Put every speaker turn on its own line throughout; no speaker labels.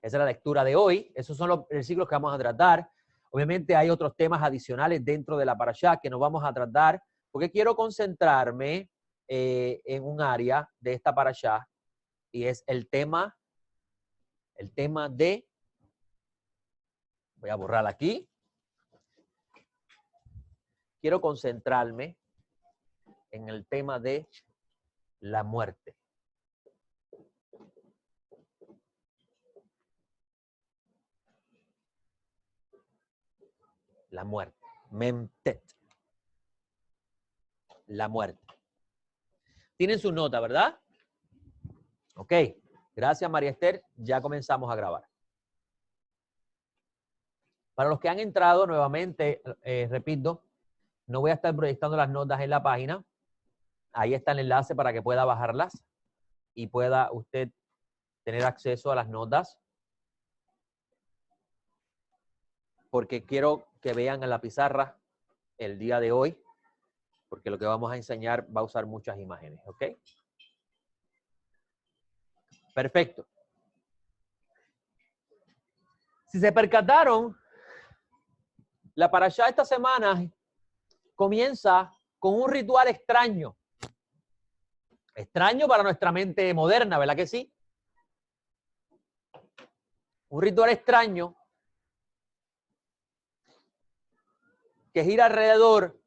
Esa es la lectura de hoy. Esos son los versículos que vamos a tratar. Obviamente hay otros temas adicionales dentro de la parashá que nos vamos a tratar, porque quiero concentrarme en un área de esta parashá, y es el tema de, voy a borrar aquí, quiero concentrarme en el tema de la muerte. La muerte. Memtet. La muerte. Tienen su nota, ¿verdad? Ok. Gracias, María Esther. Ya comenzamos a grabar. Para los que han entrado nuevamente, repito, no voy a estar proyectando las notas en la página. Ahí está el enlace para que pueda bajarlas y pueda usted tener acceso a las notas. Porque quiero que vean en la pizarra el día de hoy, porque lo que vamos a enseñar va a usar muchas imágenes, ¿ok? Perfecto. Si se percataron, la parashá esta semana comienza con un ritual extraño. Extraño para nuestra mente moderna, ¿verdad que sí? Un ritual extraño que gira alrededor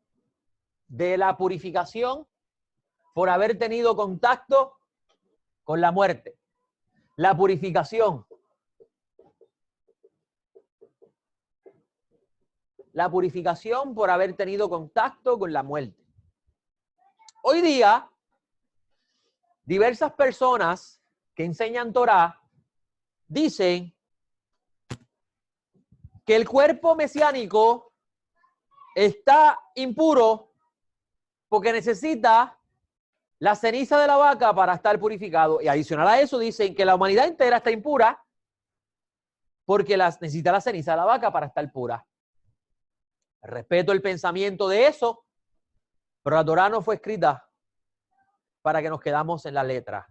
de la purificación por haber tenido contacto con la muerte. La purificación. La purificación por haber tenido contacto con la muerte. Hoy día, diversas personas que enseñan Torá dicen que el cuerpo mesiánico está impuro porque necesita la ceniza de la vaca para estar purificado. Y adicional a eso dicen que la humanidad entera está impura porque necesita la ceniza de la vaca para estar pura. Respeto el pensamiento de eso, pero la Torá no fue escrita para que nos quedemos en la letra.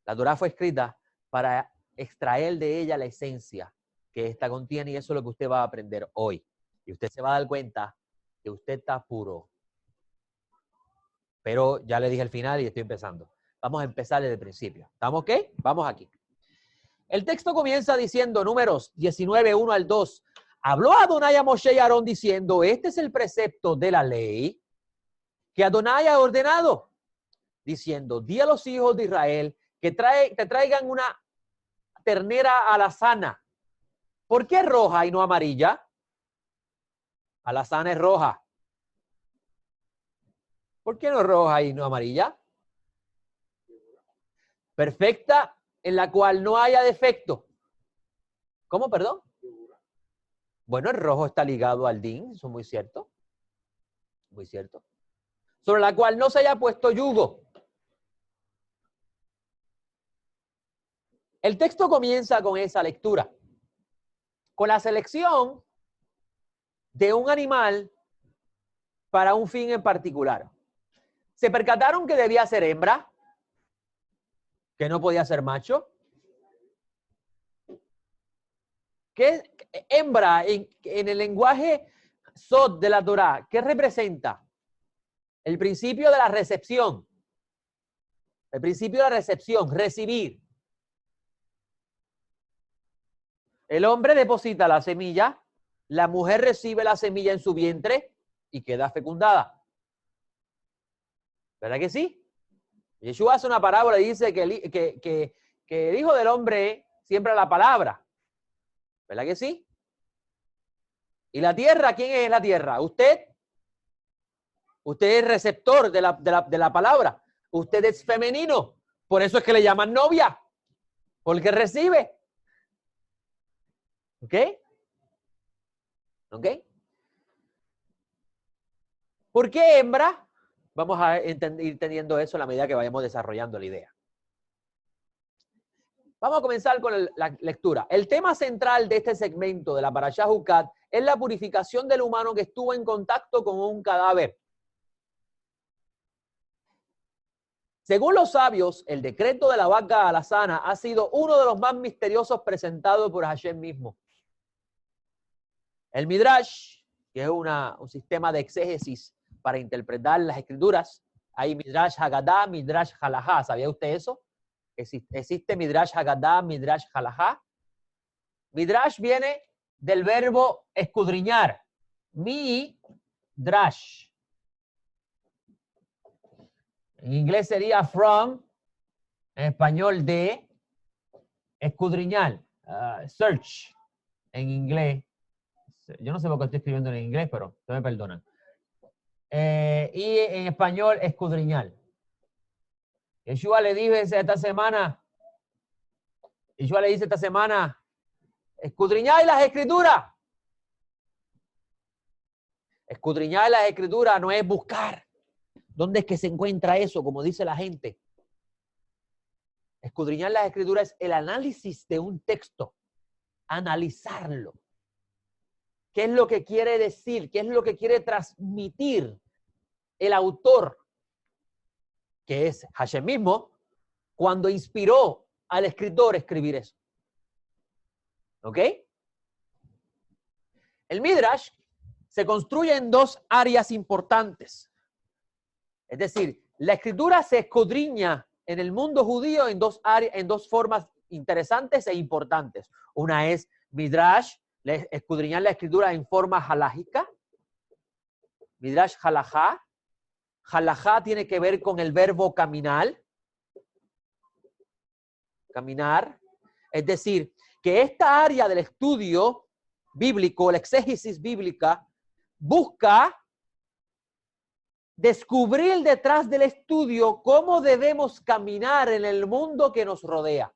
La Torá fue escrita para extraer de ella la esencia que esta contiene, y eso es lo que usted va a aprender hoy. Y usted se va a dar cuenta que usted está puro. Pero ya le dije al final y estoy empezando. Vamos a empezar desde el principio. ¿Estamos ok? Vamos aquí. El texto comienza diciendo, Números 19, 1 al 2. Habló Adonai a Moshe y Aarón diciendo, este es el precepto de la ley que Adonai ha ordenado, diciendo, di a los hijos de Israel que te traigan una ternera alazana. ¿Por qué roja y no amarilla? Alazana es roja. ¿Por qué no roja y no amarilla? Perfecta, en la cual no haya defecto. ¿Cómo, perdón? Bueno, el rojo está ligado al din, eso es muy cierto. Muy cierto. Sobre la cual no se haya puesto yugo. El texto comienza con esa lectura, con la selección de un animal para un fin en particular. ¿Se percataron que debía ser hembra? ¿Que no podía ser macho? ¿Qué hembra en el lenguaje Sod de la Torá? ¿Qué representa? El principio de la recepción. El principio de la recepción, recibir. El hombre deposita la semilla, la mujer recibe la semilla en su vientre y queda fecundada. ¿Verdad que sí? Yeshua hace una parábola y dice que el hijo del hombre siembra la palabra. ¿Verdad que sí? ¿Y la tierra? ¿Quién es la tierra? ¿Usted? Usted es receptor de la palabra. Usted es femenino. Por eso es que le llaman novia. Porque recibe. ¿Ok? ¿Ok? ¿Por qué hembra? Vamos a ir entendiendo eso a la medida que vayamos desarrollando la idea. Vamos a comenzar con la lectura. El tema central de este segmento de la Parashá Jucat es la purificación del humano que estuvo en contacto con un cadáver. Según los sabios, el decreto de la vaca alazana ha sido uno de los más misteriosos presentados por Hashem mismo. El Midrash, que es un sistema de exégesis para interpretar las escrituras, hay Midrash Haggadah, Midrash Halajá. ¿Sabía usted eso? Existe Midrash Haggadah, Midrash Halajá. Midrash viene del verbo escudriñar. Midrash. En inglés sería from, en español de escudriñar, search, en inglés. Yo no sé por qué estoy escribiendo en inglés, pero ustedes me perdonan. Y en español, escudriñar. Yeshua le dice esta semana, escudriñar las escrituras. Escudriñar las escrituras no es buscar. ¿Dónde es que se encuentra eso? Como dice la gente. Escudriñar las escrituras es el análisis de un texto. Analizarlo. ¿Qué es lo que quiere decir? ¿Qué es lo que quiere transmitir el autor? Que es Hashem mismo, cuando inspiró al escritor a escribir eso. ¿Ok? El Midrash se construye en dos áreas importantes. Es decir, la escritura se escudriña en el mundo judío en dos áreas, en dos formas interesantes e importantes. Una es Midrash, escudriñar la escritura en forma halágica. Midrash halajá. Halajá tiene que ver con el verbo caminar. Caminar. Es decir, que esta área del estudio bíblico, la exégesis bíblica, busca descubrir detrás del estudio cómo debemos caminar en el mundo que nos rodea.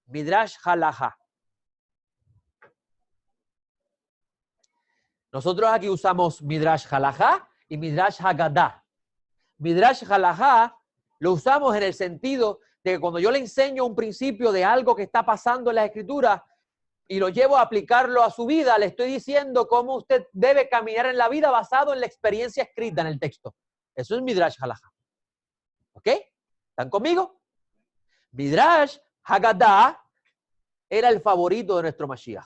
Midrash halajá. Nosotros aquí usamos Midrash halajá y Midrash Haggadah. Midrash halajá lo usamos en el sentido de que cuando yo le enseño un principio de algo que está pasando en la escritura y lo llevo a aplicarlo a su vida, le estoy diciendo cómo usted debe caminar en la vida basado en la experiencia escrita en el texto. Eso es Midrash halajá. ¿Ok? ¿Están conmigo? Midrash Haggadah era el favorito de nuestro Mashiach.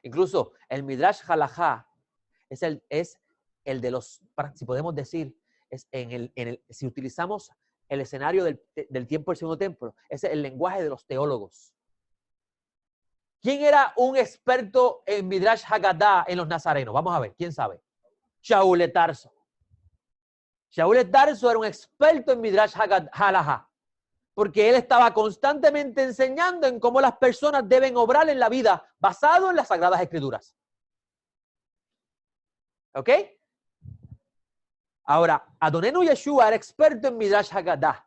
Incluso el Midrash halajá es el de los, si podemos decir, es si utilizamos el escenario del tiempo del segundo templo, es el lenguaje de los teólogos. ¿Quién era un experto en Midrash Haggadah en los nazarenos? Vamos a ver, ¿quién sabe? Shaul de Tarso. Shaul de Tarso era un experto en Midrash halajá, porque él estaba constantemente enseñando en cómo las personas deben obrar en la vida basado en las Sagradas Escrituras. ¿Ok? Ahora, Adonenu Yeshua era experto en Midrash Haggadah.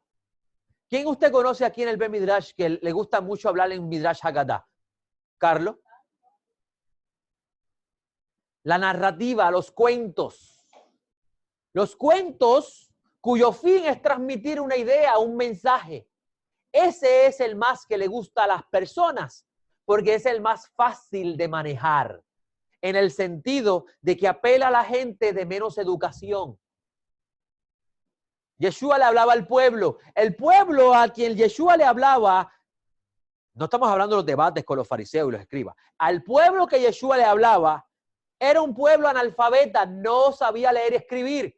¿Quién usted conoce aquí en el Bet Midrash que le gusta mucho hablar en Midrash Haggadah? Carlos. La narrativa, los cuentos. Los cuentos cuyo fin es transmitir una idea, un mensaje. Ese es el más que le gusta a las personas, porque es el más fácil de manejar, en el sentido de que apela a la gente de menos educación. Yeshua le hablaba al pueblo. El pueblo a quien Yeshua le hablaba, no estamos hablando de los debates con los fariseos y los escribas. Al pueblo que Yeshua le hablaba, era un pueblo analfabeta, no sabía leer y escribir.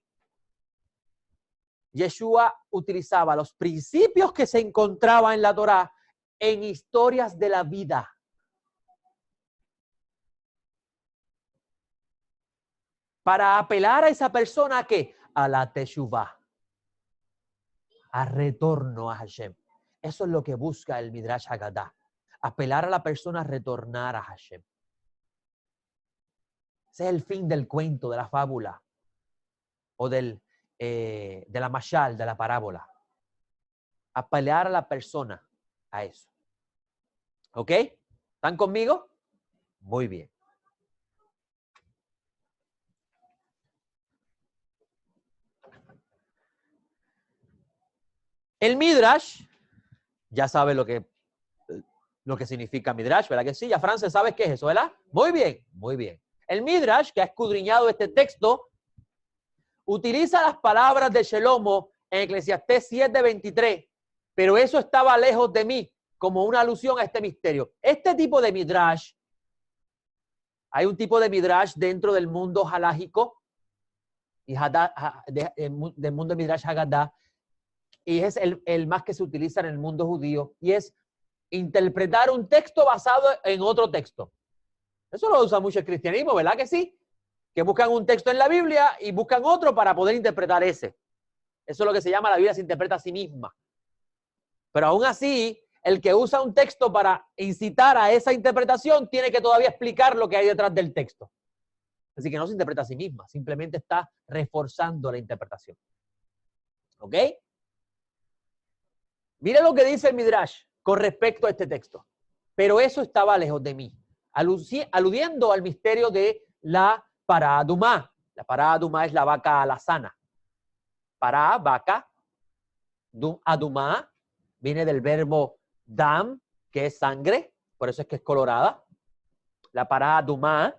Yeshua utilizaba los principios que se encontraban en la Torá en historias de la vida. Para apelar a esa persona que a la teshuvah, a retorno a Hashem. Eso es lo que busca el Midrash Haggadah. Apelar a la persona a retornar a Hashem. Ese es el fin del cuento, de la fábula o de la mashal, de la parábola. Apelar a la persona a eso. ¿Ok? ¿Están conmigo? Muy bien. El Midrash, ya sabe lo que significa Midrash, ¿verdad que sí? Ya Frances, ¿sabes qué es eso, verdad? Muy bien, muy bien. El Midrash, que ha escudriñado este texto, utiliza las palabras de Shelomo en Eclesiastés 7:23, pero eso estaba lejos de mí, como una alusión a este misterio. Este tipo de midrash, hay un tipo de midrash dentro del mundo halágico y del mundo de midrash Haggadah, y es el más que se utiliza en el mundo judío, y es interpretar un texto basado en otro texto. Eso lo usa mucho el cristianismo, ¿verdad que sí? Que buscan un texto en la Biblia y buscan otro para poder interpretar ese. Eso es lo que se llama la Biblia se interpreta a sí misma. Pero aún así, el que usa un texto para incitar a esa interpretación tiene que todavía explicar lo que hay detrás del texto. Así que no se interpreta a sí misma, simplemente está reforzando la interpretación. ¿Ok? Mire lo que dice el Midrash con respecto a este texto. Pero eso estaba lejos de mí, aludiendo al misterio de la pará adumá. La pará adumá es la vaca alazana. Pará, vaca, adumá, viene del verbo dam, que es sangre, por eso es que es colorada. La pará adumá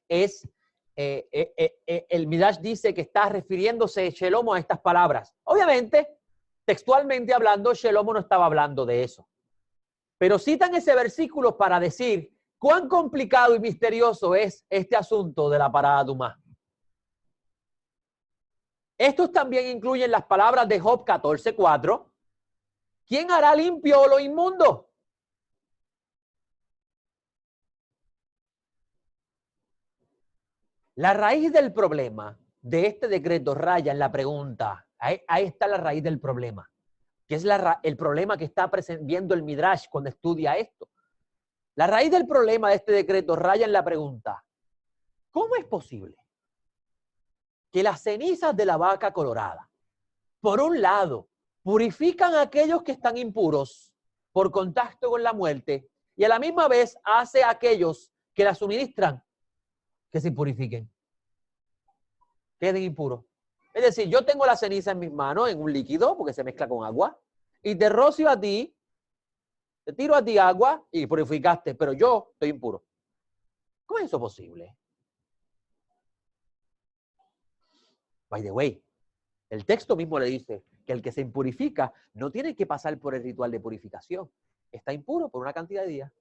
es, el Midrash dice que está refiriéndose Shelomo a estas palabras. Obviamente, textualmente hablando, Shelomo no estaba hablando de eso. Pero citan ese versículo para decir cuán complicado y misterioso es este asunto de la pará adumá. Estos también incluyen las palabras de Job 14:4. ¿Quién hará limpio lo inmundo? La raíz del problema de este decreto raya en la pregunta. Ahí está la raíz del problema, que es el problema que está viendo el Midrash cuando estudia esto. La raíz del problema de este decreto raya en la pregunta: ¿cómo es posible que las cenizas de la vaca colorada, por un lado, purifican a aquellos que están impuros por contacto con la muerte y a la misma vez hace a aquellos que la suministran que se purifiquen, queden impuros? Es decir, yo tengo la ceniza en mis manos, en un líquido, porque se mezcla con agua, y te rocio a ti, te tiro a ti agua y purificaste, pero yo estoy impuro. ¿Cómo es eso posible? By the way, el texto mismo le dice que el que se impurifica no tiene que pasar por el ritual de purificación. Está impuro por una cantidad de días.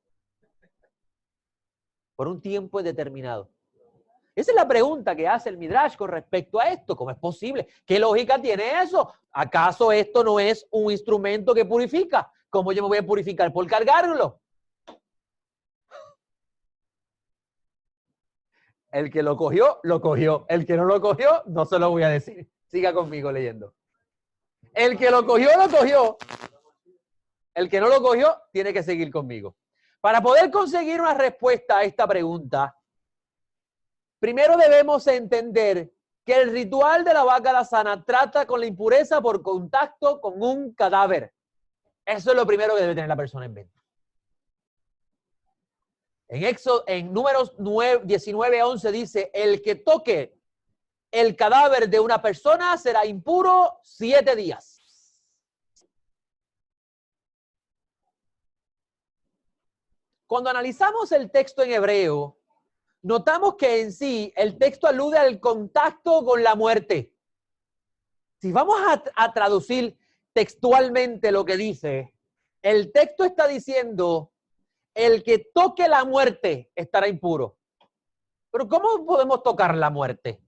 Por un tiempo determinado. Esa es la pregunta que hace el Midrash con respecto a esto. ¿Cómo es posible? ¿Qué lógica tiene eso? ¿Acaso esto no es un instrumento que purifica? ¿Cómo yo me voy a purificar por cargarlo? El que lo cogió, lo cogió. El que no lo cogió, no se lo voy a decir. Siga conmigo leyendo. El que lo cogió, lo cogió. El que no lo cogió, tiene que seguir conmigo. Para poder conseguir una respuesta a esta pregunta, primero debemos entender que el ritual de la vaca alazana trata con la impureza por contacto con un cadáver. Eso es lo primero que debe tener la persona en mente. En Números 19:11 dice: el que toque el cadáver de una persona será impuro 7 días. Cuando analizamos el texto en hebreo, notamos que en sí el texto alude al contacto con la muerte. Si vamos a traducir textualmente lo que dice, el texto está diciendo: el que toque la muerte estará impuro. Pero ¿cómo podemos tocar la muerte?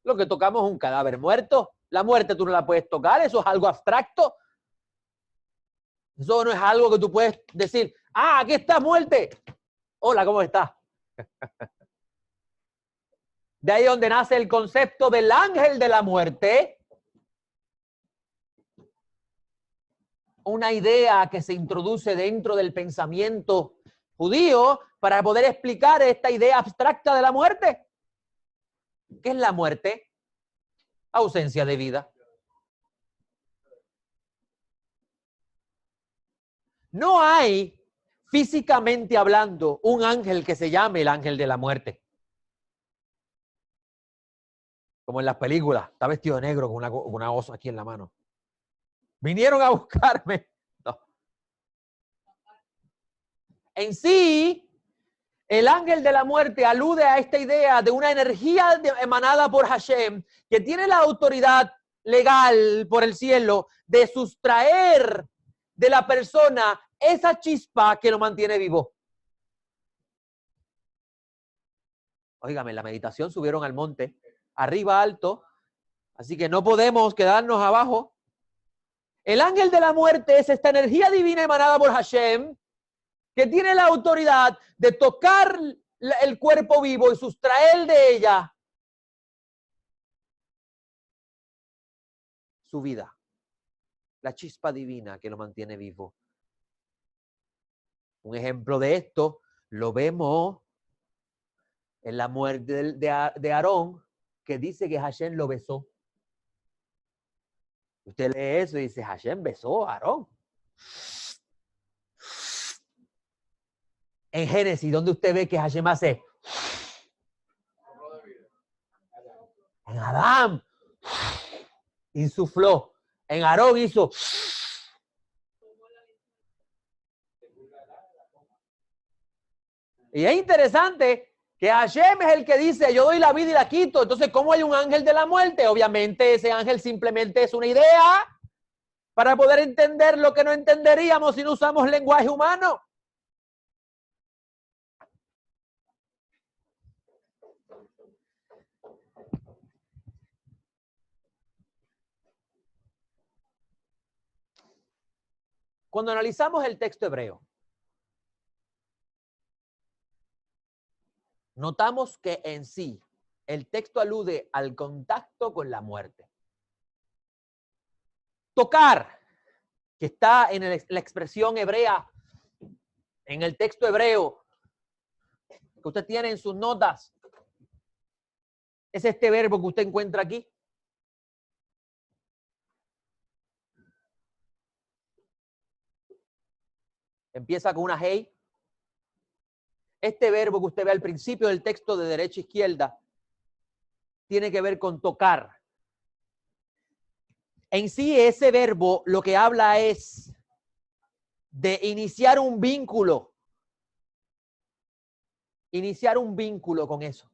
Lo que tocamos es un cadáver muerto. La muerte tú no la puedes tocar, eso es algo abstracto. Eso no es algo que tú puedes decir: ah, aquí está muerte. Hola, ¿cómo estás? De ahí donde nace el concepto del ángel de la muerte. Una idea que se introduce dentro del pensamiento judío para poder explicar esta idea abstracta de la muerte. ¿Qué es la muerte? Ausencia de vida. No hay, físicamente hablando, un ángel que se llame el ángel de la muerte. Como en las películas, está vestido de negro con una osa aquí en la mano. Vinieron a buscarme. No. En sí, El ángel de la muerte alude a esta idea de una energía emanada por Hashem que tiene la autoridad legal por el cielo de sustraer de la persona esa chispa que lo mantiene vivo. Óigame, en la meditación subieron al monte, arriba alto, así que no podemos quedarnos abajo. El ángel de la muerte es esta energía divina emanada por Hashem que tiene la autoridad de tocar el cuerpo vivo y sustraer de ella su vida, la chispa divina que lo mantiene vivo. Un ejemplo de esto lo vemos en la muerte de Aarón, que dice que Hashem lo besó. Usted lee eso y dice, Hashem besó a Aarón. En Génesis, ¿dónde usted ve que Hashem hace? En Adán insufló. En Aarón hizo. Y es interesante que Hashem es el que dice, yo doy la vida y la quito. Entonces, ¿cómo hay un ángel de la muerte? Obviamente ese ángel simplemente es una idea para poder entender lo que no entenderíamos si no usamos lenguaje humano. Cuando analizamos el texto hebreo, notamos que en sí el texto alude al contacto con la muerte. Tocar, que está en la expresión hebrea, en el texto hebreo, que usted tiene en sus notas, es este verbo que usted encuentra aquí. Empieza con una hey. Este verbo que usted ve al principio del texto de derecha a izquierda tiene que ver con tocar. En sí, ese verbo lo que habla es de iniciar un vínculo. Iniciar un vínculo con eso.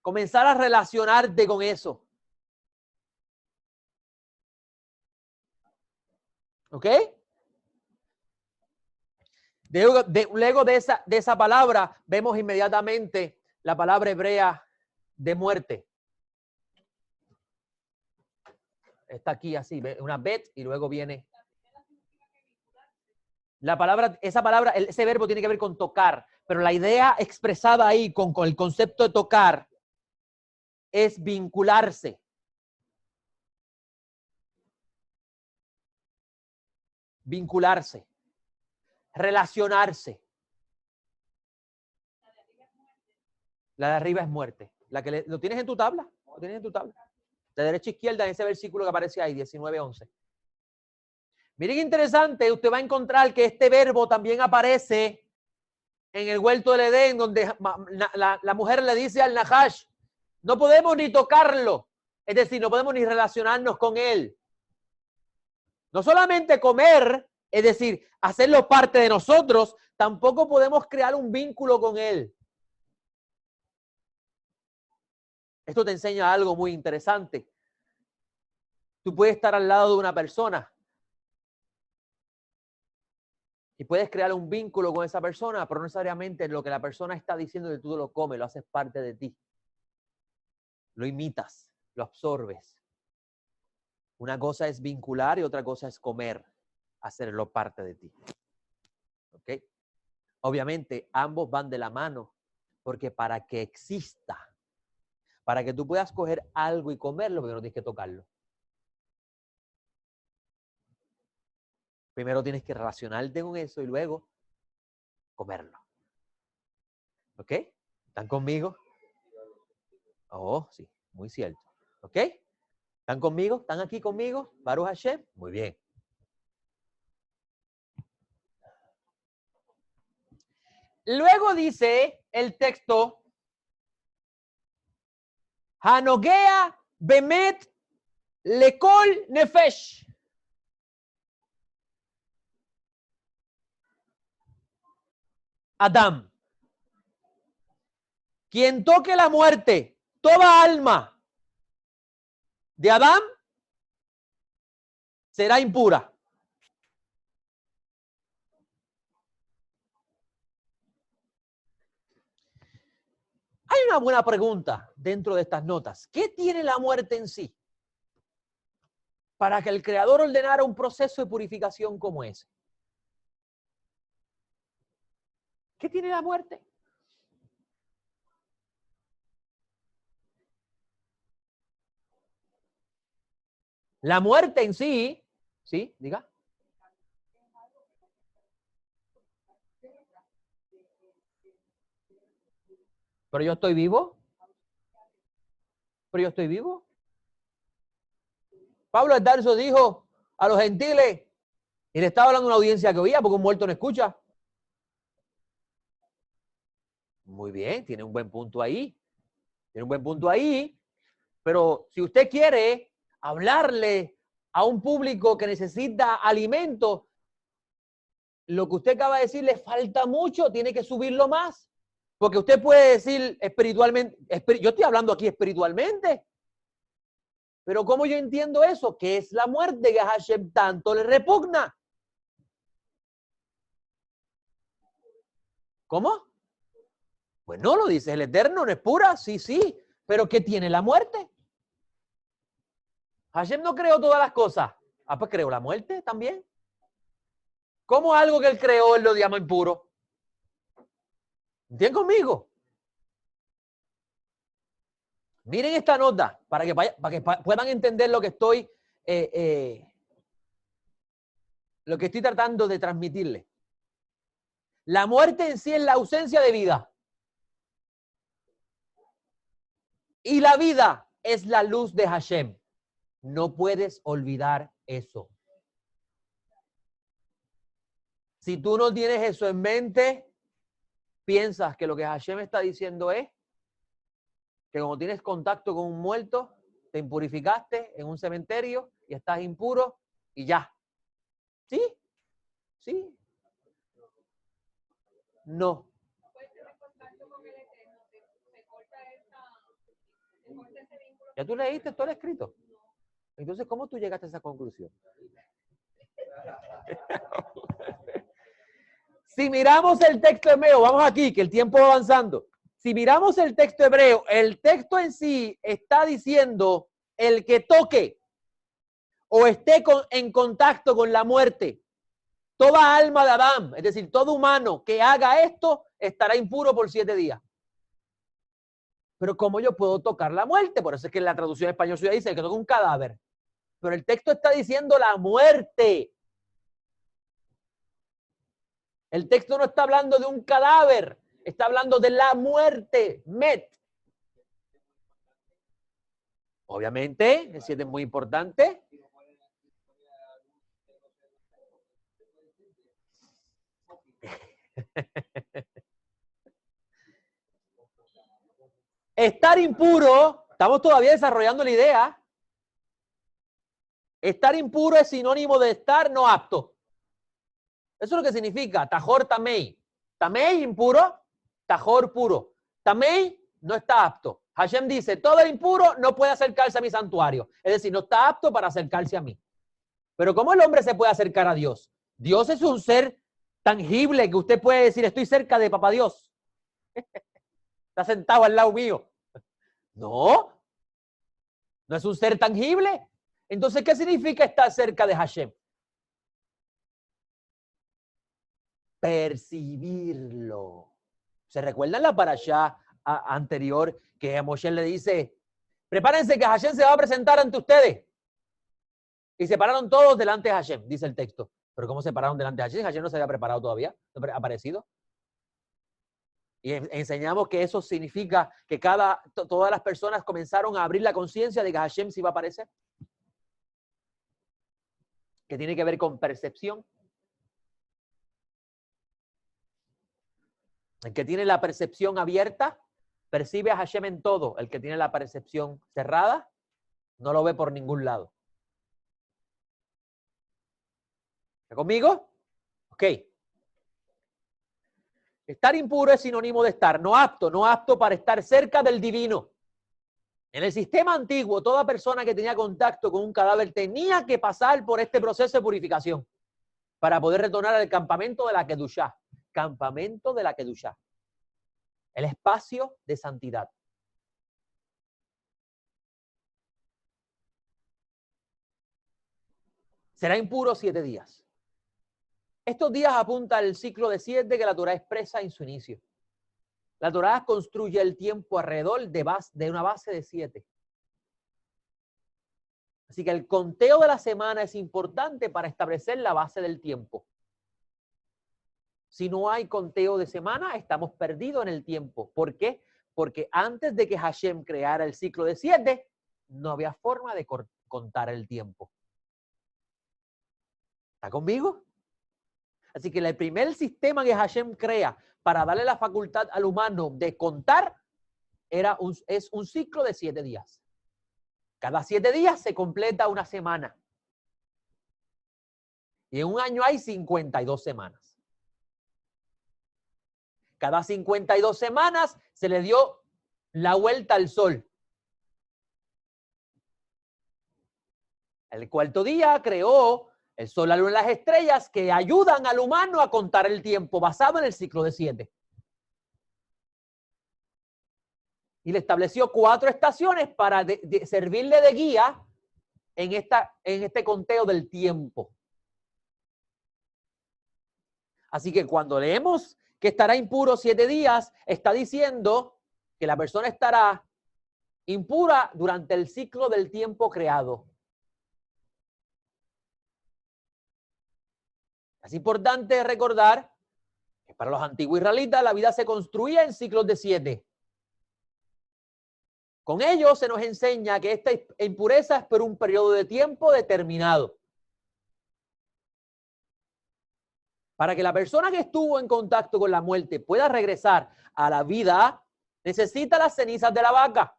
Comenzar a relacionarte con eso. ¿Ok? Luego de esa palabra, vemos inmediatamente la palabra hebrea de muerte. Está aquí así, una bet y luego viene. Ese verbo tiene que ver con tocar, pero la idea expresada ahí con el concepto de tocar es vincularse. Vincularse. Relacionarse. La de arriba es muerte. La que ¿lo tienes en tu tabla? ¿Lo tienes en tu tabla? De derecha a izquierda en ese versículo que aparece ahí, 19:11. Miren qué interesante, usted va a encontrar que este verbo también aparece en el huerto del Edén, donde la mujer le dice al Nahash, no podemos ni tocarlo, es decir, no podemos ni relacionarnos con él. No solamente comer, es decir, hacerlo parte de nosotros, tampoco podemos crear un vínculo con él. Esto te enseña algo muy interesante. Tú puedes estar al lado de una persona y puedes crear un vínculo con esa persona, pero no necesariamente lo que la persona está diciendo que tú lo comes, lo haces parte de ti. Lo imitas, lo absorbes. Una cosa es vincular y otra cosa es comer, hacerlo parte de ti. ¿Ok? Obviamente, ambos van de la mano, porque para que exista, para que tú puedas coger algo y comerlo, primero tienes que tocarlo. Primero tienes que relacionarte con eso y luego comerlo. ¿Ok? ¿Están conmigo? Oh, sí, muy cierto. ¿Ok? ¿Están conmigo? ¿Están aquí conmigo? Baruch Hashem. Muy bien. Luego dice el texto, Hanogea bemet lekol nefesh. Adam. Quien toque la muerte, toda alma de Adán será impura. Hay una buena pregunta dentro de estas notas. ¿Qué tiene la muerte en sí para que el Creador ordenara un proceso de purificación como ese? ¿Qué tiene la muerte? La muerte en sí, ¿sí? Diga. Pero yo estoy vivo. Pero yo estoy vivo. Pablo de Tarso dijo a los gentiles, y le estaba hablando a una audiencia que oía, porque un muerto no escucha. Muy bien, tiene un buen punto ahí. Tiene un buen punto ahí. Pero si usted quiere hablarle a un público que necesita alimento, lo que usted acaba de decir le falta mucho, tiene que subirlo más. Porque usted puede decir espiritualmente, yo estoy hablando aquí espiritualmente, pero ¿cómo yo entiendo eso? Que es la muerte que a Hashem tanto le repugna. ¿Cómo? Pues no, lo dice el Eterno, no es pura, sí, sí, pero ¿qué tiene la muerte? Hashem no creó todas las cosas. Ah, pues creó la muerte también. ¿Cómo algo que él creó él lo llama impuro? ¿Entienden conmigo? Miren esta nota para que puedan entender lo que estoy tratando de transmitirles. La muerte en sí es la ausencia de vida. Y la vida es la luz de Hashem. No puedes olvidar eso. Si tú no tienes eso en mente, piensas que lo que Hashem está diciendo es que cuando tienes contacto con un muerto, te impurificaste en un cementerio y estás impuro y ya. ¿Sí? ¿Sí? No. ¿Ya tú leíste todo el escrito? Entonces, ¿cómo tú llegaste a esa conclusión? Si miramos el texto hebreo, vamos aquí, que el tiempo va avanzando. Si miramos el texto hebreo, el texto en sí está diciendo el que toque o esté en contacto con la muerte, toda alma de Adán, es decir, todo humano que haga esto, estará impuro por 7 días. Pero ¿cómo yo puedo tocar la muerte? Por eso es que en la traducción español suya dice que toca un cadáver. Pero el texto está diciendo la muerte. El texto no está hablando de un cadáver, está hablando de la muerte, met. Obviamente, el 7 es muy importante. Estar impuro, estamos todavía desarrollando la idea. Estar impuro es sinónimo de estar no apto. Eso es lo que significa tajor tamei. Tamei impuro, tajor puro. Tamei no está apto. Hashem dice, todo el impuro no puede acercarse a mi santuario. Es decir, no está apto para acercarse a mí. Pero ¿cómo el hombre se puede acercar a Dios? Dios es un ser tangible que usted puede decir, estoy cerca de papá Dios. Está sentado al lado mío. No, no es un ser tangible. Entonces, ¿qué significa estar cerca de Hashem? Percibirlo. ¿Se recuerdan la parashá anterior que a Moshe le dice, prepárense que Hashem se va a presentar ante ustedes? Y se pararon todos delante de Hashem, dice el texto. ¿Pero cómo se pararon delante de Hashem? Hashem no se había preparado todavía, no ha aparecido. Y enseñamos que eso significa que todas las personas comenzaron a abrir la conciencia de que Hashem se iba a aparecer. Que tiene que ver con percepción. El que tiene la percepción abierta, percibe a Hashem en todo. El que tiene la percepción cerrada, no lo ve por ningún lado. ¿Está conmigo? Ok. Estar impuro es sinónimo de estar no apto, no apto para estar cerca del divino. En el sistema antiguo, toda persona que tenía contacto con un cadáver tenía que pasar por este proceso de purificación para poder retornar al campamento de la Kedushá. Campamento de la Kedushá. El espacio de santidad. Será impuro 7 días. Estos días apunta al ciclo de 7 que la Torá expresa en su inicio. La Torá construye el tiempo alrededor de una base de 7. Así que el conteo de la semana es importante para establecer la base del tiempo. Si no hay conteo de semana, estamos perdidos en el tiempo. ¿Por qué? Porque antes de que Hashem creara el ciclo de 7, no había forma de contar el tiempo. ¿Está conmigo? Así que el primer sistema que Hashem crea para darle la facultad al humano de contar es un ciclo de 7 días. Cada 7 días se completa una semana. Y en un año hay 52 semanas. Cada 52 semanas se le dio la vuelta al sol. El cuarto día creó el sol, la luna y las estrellas que ayudan al humano a contar el tiempo basado en el ciclo de 7. Y le estableció 4 estaciones para servirle de guía en este conteo del tiempo. Así que cuando leemos que estará impuro 7 días, está diciendo que la persona estará impura durante el ciclo del tiempo creado. Es importante recordar que para los antiguos israelitas la vida se construía en ciclos de 7. Con ello se nos enseña que esta impureza es por un periodo de tiempo determinado. Para que la persona que estuvo en contacto con la muerte pueda regresar a la vida, necesita las cenizas de la vaca,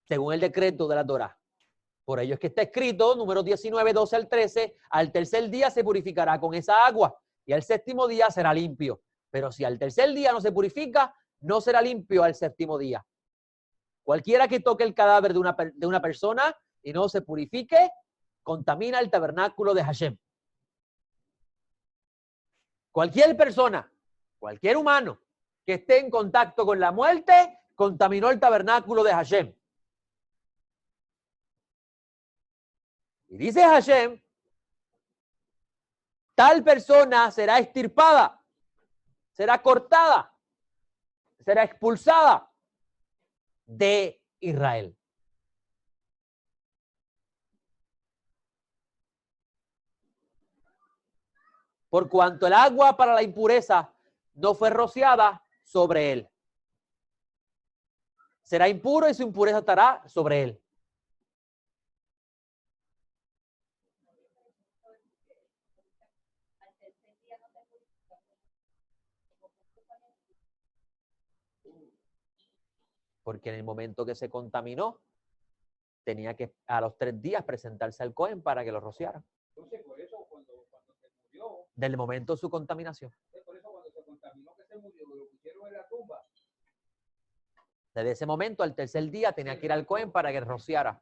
según el decreto de la Torá. Por ello es que está escrito, números 19, 12 al 13, al tercer día se purificará con esa agua y al séptimo día será limpio. Pero si al tercer día no se purifica, no será limpio al séptimo día. Cualquiera que toque el cadáver de una persona y no se purifique, contamina el tabernáculo de Hashem. Cualquier persona, cualquier humano que esté en contacto con la muerte, contaminó el tabernáculo de Hashem. Y dice Hashem, tal persona será extirpada, será cortada, será expulsada de Israel. Por cuanto el agua para la impureza no fue rociada sobre él. Será impuro y su impureza estará sobre él. Porque en el momento que se contaminó, tenía que a los 3 días presentarse al Cohen para que lo rociara.
Entonces, por eso cuando se murió,
Del momento de su contaminación.
por eso cuando se contaminó que se murió, lo pusieron en la tumba.
Desde ese momento, al tercer día, tenía que ir al Cohen para que rociara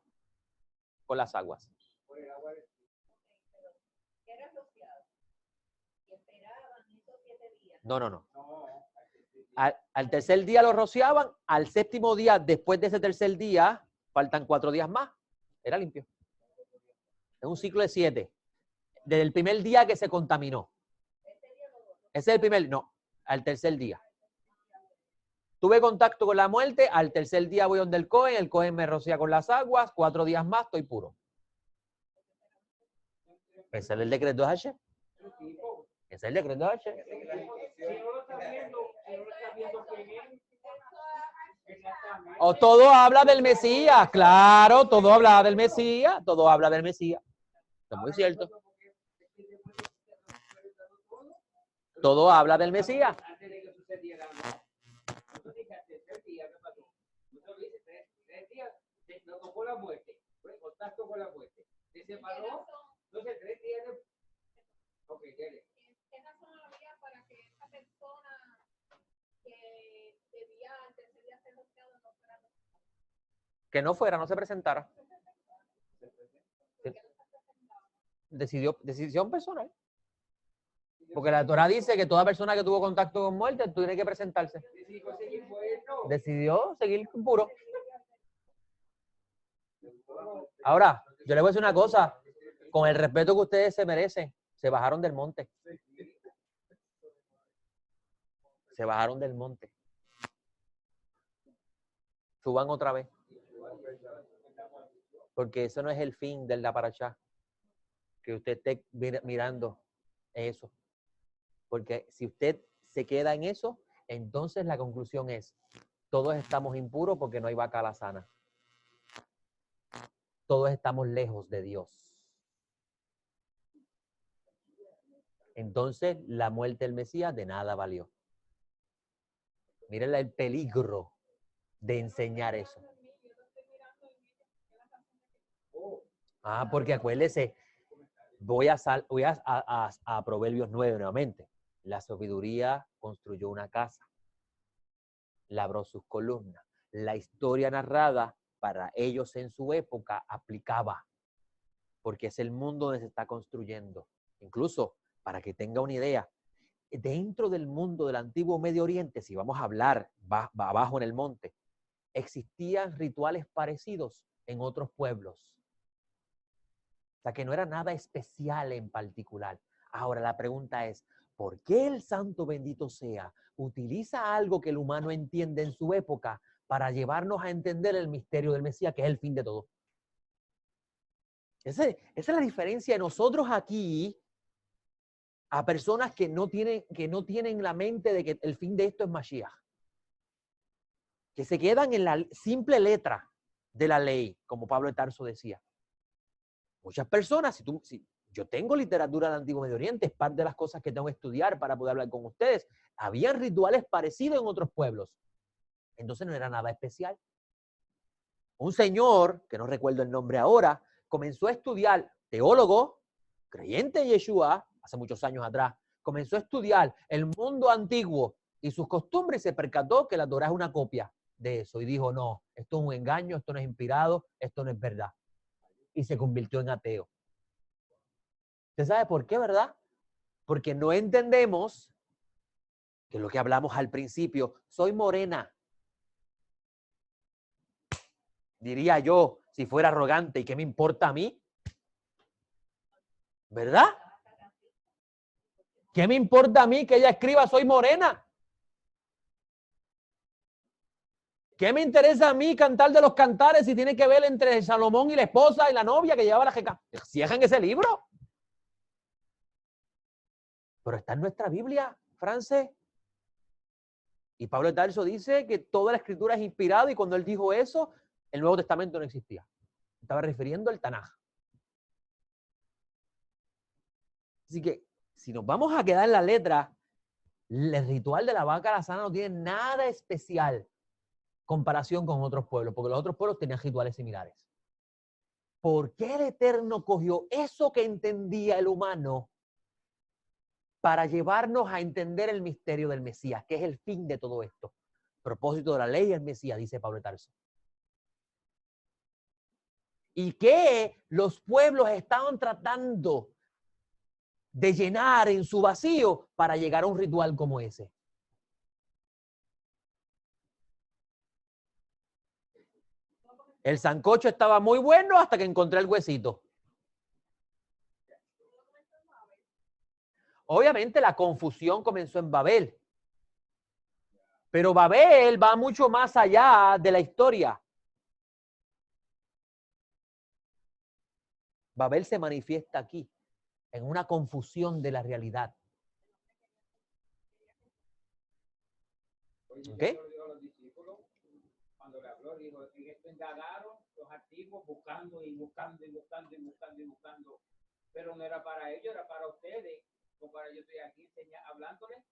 con las aguas.
Por el agua de...
Era rociado. Y esperaban esos 7 días.
No, no, no.
No,
Al tercer día lo rociaban, al séptimo día, después de ese tercer día, faltan 4 días más, era limpio. Es un ciclo de 7. Desde el primer día que se contaminó. Ese es el primer, no, al tercer día. Tuve contacto con la muerte, al tercer día voy donde el Cohen me rocía con las aguas, 4 días más estoy puro. Ese es el decreto de Hashem. Ese es el decreto de Hashem.
si no lo estás viendo, quién es. Exactamente.
O todo habla del Mesías, claro, todo habla del Mesías, todo habla del Mesías. Eso es muy cierto. Todo habla del Mesías.
Antes de que sucediera, ¿no? Fíjate, el tercer día, ¿qué pasó? Muchos dicen, 3 días, no tocó la muerte, fue en contacto con la muerte. Se separó, entonces 3 días de... Ok, dale.
¿Qué razón había para
Que no fuera, no se presentara. Decisión personal. Porque la Torah dice que toda persona que tuvo contacto con muerte tiene que presentarse. Decidió seguir puro. Ahora, yo le voy a decir una cosa. Con el respeto que ustedes se merecen, se bajaron del monte. Se bajaron del monte. Suban otra vez. Porque eso no es el fin del la parashá. Que usted esté mirando eso. Porque si usted se queda en eso, entonces la conclusión es, todos estamos impuros porque no hay vaca a la sana. Todos estamos lejos de Dios. Entonces la muerte del Mesías de nada valió. Miren el peligro de enseñar eso. Porque acuérdese, voy a Proverbios 9 nuevamente. La sabiduría construyó una casa, labró sus columnas. La historia narrada para ellos en su época aplicaba, porque es el mundo donde se está construyendo. Incluso, para que tenga una idea, dentro del mundo del antiguo Medio Oriente, si vamos a hablar abajo en el monte, existían rituales parecidos en otros pueblos. O sea, que no era nada especial en particular. Ahora la pregunta es, ¿por qué el santo bendito sea utiliza algo que el humano entiende en su época para llevarnos a entender el misterio del Mesías, que es el fin de todo? Esa es la diferencia de nosotros aquí a personas que no tienen la mente de que el fin de esto es Mashiach. Que se quedan en la simple letra de la ley, como Pablo de Tarso decía. Muchas personas, si yo tengo literatura del Antiguo Medio Oriente, es parte de las cosas que tengo que estudiar para poder hablar con ustedes. Habían rituales parecidos en otros pueblos. Entonces no era nada especial. Un señor, que no recuerdo el nombre ahora, comenzó a estudiar, teólogo, creyente en Yeshua, hace muchos años atrás, comenzó a estudiar el mundo antiguo y sus costumbres y se percató que la Torá es una copia de eso. Y dijo, no, esto es un engaño, esto no es inspirado, esto no es verdad. Y se convirtió en ateo. ¿Usted sabe por qué, verdad? Porque no entendemos que lo que hablamos al principio, soy morena. Diría yo, si fuera arrogante, ¿y qué me importa a mí? ¿Verdad? ¿Qué me importa a mí que ella escriba soy morena? ¿Qué me interesa a mí cantar de los cantares si tiene que ver entre Salomón y la esposa y la novia que llevaba la jeca? Cierren ese libro. Pero está en nuestra Biblia, France. Y Pablo de Tarso dice que toda la escritura es inspirada y cuando él dijo eso, el Nuevo Testamento no existía. Estaba refiriendo al Tanaj. Así que si nos vamos a quedar en la letra, el ritual de la vaca a la sana no tiene nada especial comparación con otros pueblos, porque los otros pueblos tenían rituales similares. ¿Por qué el Eterno cogió eso que entendía el humano para llevarnos a entender el misterio del Mesías, que es el fin de todo esto? Propósito de la ley es Mesías, dice Pablo de Tarso. Y que los pueblos estaban tratando de llenar en su vacío para llegar a un ritual como ese. El sancocho estaba muy bueno hasta que encontré el huesito. Obviamente la confusión comenzó en Babel. Pero Babel va mucho más allá de la historia. Babel se manifiesta aquí, en una confusión de la realidad. ¿Ok?
Cuando le habló, dijo, en esto indagaron los antiguos buscando y buscando y buscando y buscando y buscando. Pero no era para ellos, era para ustedes. Como para yo estoy aquí hablándoles,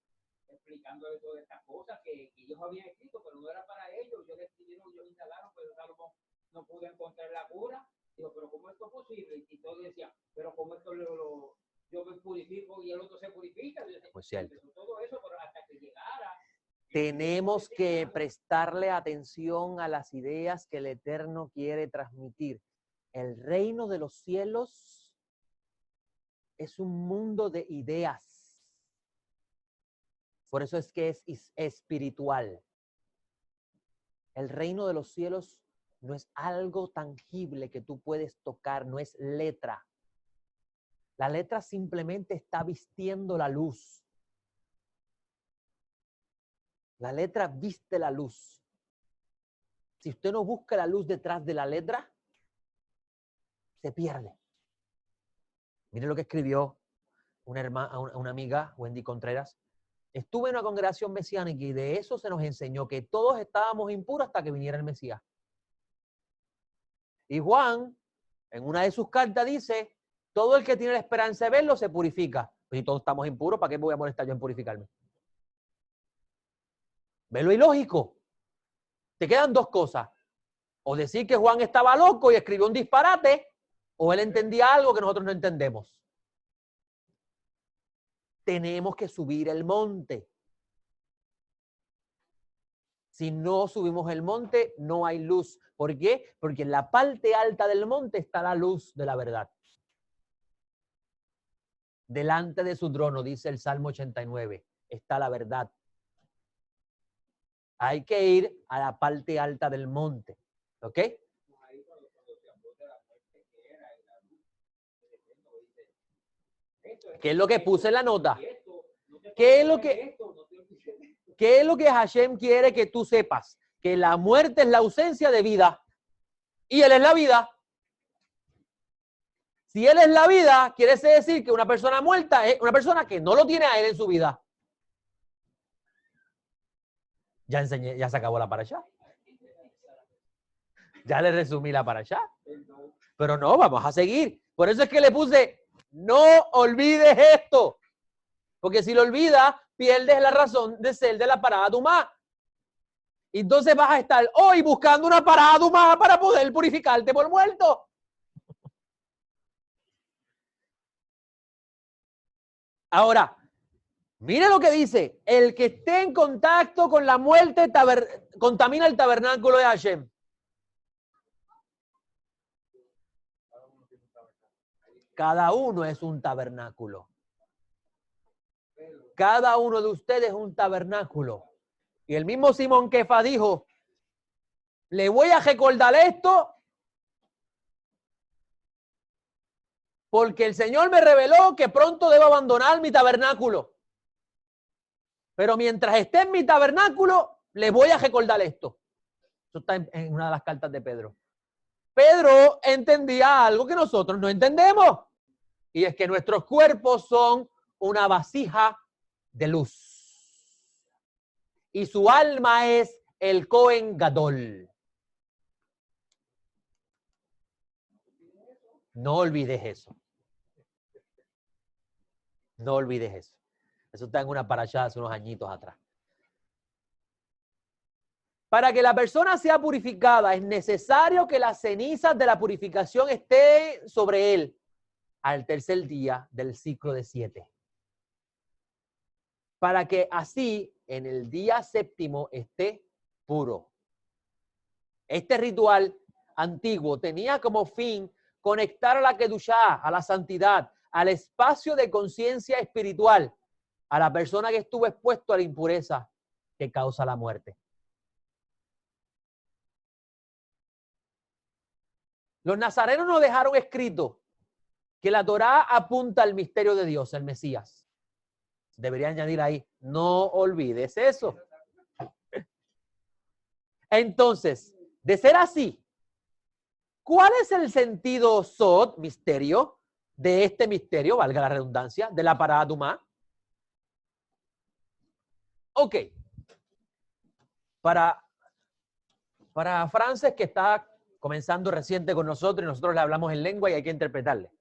explicándoles todas estas cosas que ellos habían escrito, pero no era para ellos. Ellos escribieron, ellos indagaron, pero Salomón no pudo encontrar la cura. Dijo, pero ¿cómo esto es posible? Y todos decían, pero ¿cómo esto yo me purifico y el otro se purifica? Decía,
pues cierto.
todo eso, pero hasta que llegara
Tenemos que prestarle atención a las ideas que el Eterno quiere transmitir. El reino de los cielos es un mundo de ideas. Por eso es que es espiritual. El reino de los cielos no es algo tangible que tú puedes tocar, no es letra. La letra simplemente está vistiendo la luz. La letra viste la luz. Si usted no busca la luz detrás de la letra, se pierde. Mire lo que escribió una amiga, Wendy Contreras. Estuve en una congregación mesiánica y de eso se nos enseñó que todos estábamos impuros hasta que viniera el Mesías. Y Juan, en una de sus cartas, dice, todo el que tiene la esperanza de verlo se purifica. Pues si todos estamos impuros, ¿para qué voy a molestar yo en purificarme? ¿Ve lo ilógico? Te quedan dos cosas. O decir que Juan estaba loco y escribió un disparate, o él entendía algo que nosotros no entendemos. Tenemos que subir el monte. Si no subimos el monte, no hay luz. ¿Por qué? Porque en la parte alta del monte está la luz de la verdad. Delante de su trono, dice el Salmo 89, está la verdad. Hay que ir a la parte alta del monte. ¿Ok? ¿Qué es lo que puse en la nota? ¿Qué es lo que Hashem quiere que tú sepas? Que la muerte es la ausencia de vida. Y Él es la vida. Si Él es la vida, quiere decir que una persona muerta es una persona que no lo tiene a Él en su vida. Ya enseñé, ya se acabó la parashá. Ya le resumí la parashá. Pero no, vamos a seguir. Por eso es que le puse, no olvides esto. Porque si lo olvidas, pierdes la razón de ser de la parada Tumá. Entonces vas a estar hoy buscando una parada Tumá para poder purificarte por muerto. Ahora, mire lo que dice. El que esté en contacto con la muerte contamina el tabernáculo de Hashem. Cada uno es un tabernáculo. Cada uno de ustedes es un tabernáculo. Y el mismo Simón Kefa dijo, le voy a recordar esto porque el Señor me reveló que pronto debo abandonar mi tabernáculo. Pero mientras esté en mi tabernáculo, le voy a recordar esto. Eso está en una de las cartas de Pedro. Pedro entendía algo que nosotros no entendemos. Y es que nuestros cuerpos son una vasija de luz. Y su alma es el Cohen Gadol. No olvides eso. No olvides eso. Eso está en una parashá hace unos añitos atrás. Para que la persona sea purificada, es necesario que las cenizas de la purificación estén sobre él al tercer día del ciclo de 7. Para que así, en el día séptimo, esté puro. Este ritual antiguo tenía como fin conectar a la Kedushá, a la santidad, al espacio de conciencia espiritual, a la persona que estuvo expuesto a la impureza que causa la muerte. Los nazarenos nos dejaron escrito que la Torá apunta al misterio de Dios, el Mesías. Debería añadir ahí, no olvides eso. Entonces, de ser así, ¿cuál es el sentido sod, misterio, de este misterio, valga la redundancia, de la parada Tumá? Ok. Para Frances, que está comenzando reciente con nosotros y nosotros le hablamos en lengua y hay que interpretarle.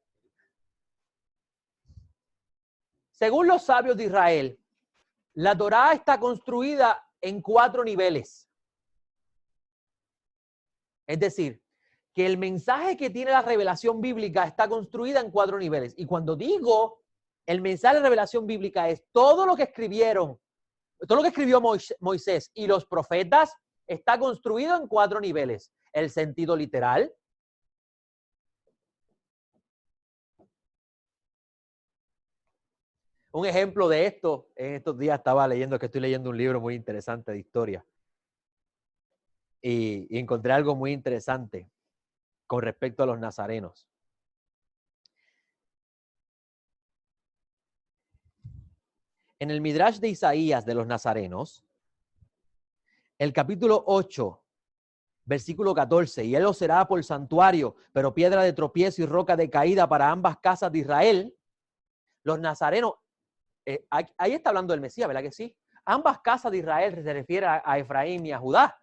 Según los sabios de Israel, la Torá está construida en 4 niveles. Es decir, que el mensaje que tiene la revelación bíblica está construida en 4 niveles. Y cuando digo el mensaje de revelación bíblica es todo lo que escribieron todo lo que escribió Moisés y los profetas está construido en 4 niveles. El sentido literal. Un ejemplo de esto, en estos días estoy leyendo un libro muy interesante de historia. Y encontré algo muy interesante con respecto a los nazarenos. En el Midrash de Isaías de los nazarenos, el capítulo 8, versículo 14, y él os será por santuario, pero piedra de tropiezo y roca de caída para ambas casas de Israel. Los nazarenos, ahí está hablando del Mesías, ¿verdad que sí? Ambas casas de Israel se refiere a Efraín y a Judá,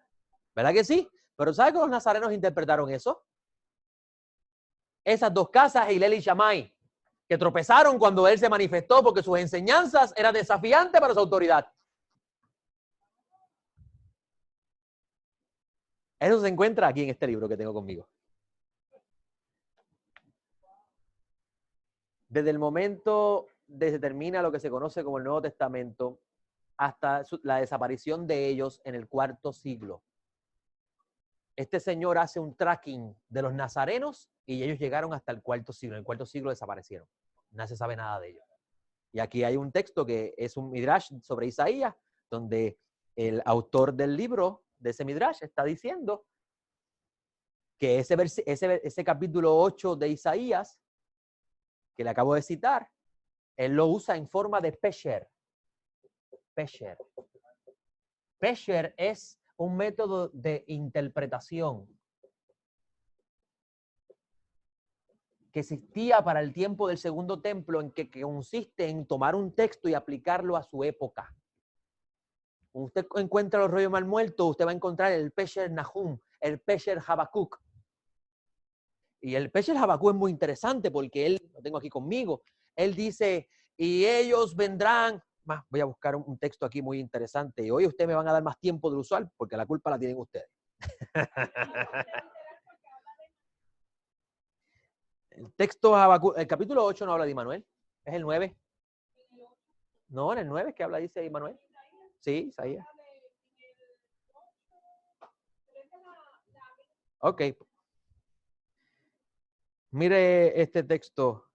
¿verdad que sí? Pero ¿sabe cómo los nazarenos interpretaron eso? Esas 2 casas, Hillel y Shammai, que tropezaron cuando él se manifestó porque sus enseñanzas eran desafiantes para su autoridad. Eso se encuentra aquí en este libro que tengo conmigo. Desde el momento de se termina lo que se conoce como el Nuevo Testamento hasta la desaparición de ellos en el 4º siglo. Este señor hace un tracking de los nazarenos y ellos llegaron hasta el 4º siglo. En el 4º siglo desaparecieron. No se sabe nada de ellos. Y aquí hay un texto que es un midrash sobre Isaías, donde el autor del libro de ese midrash está diciendo que ese capítulo 8 de Isaías, que le acabo de citar, él lo usa en forma de pesher. Pesher. Pesher es un método de interpretación que existía para el tiempo del Segundo Templo, en que consiste en tomar un texto y aplicarlo a su época. Cuando usted encuentra los rollos mal muertos, usted va a encontrar el Pesher Nahum, el Pesher Habacuc. Y el Pesher Habacuc es muy interesante porque él, lo tengo aquí conmigo, él dice, y ellos vendrán, voy a buscar un texto aquí muy interesante, y hoy ustedes me van a dar más tiempo del usual porque la culpa la tienen ustedes. El texto Habacuc, el capítulo 8 no habla de Immanuel, es el 9. No, en el 9 es que habla, dice Immanuel. Sí, Isaías. Ok. Mire este texto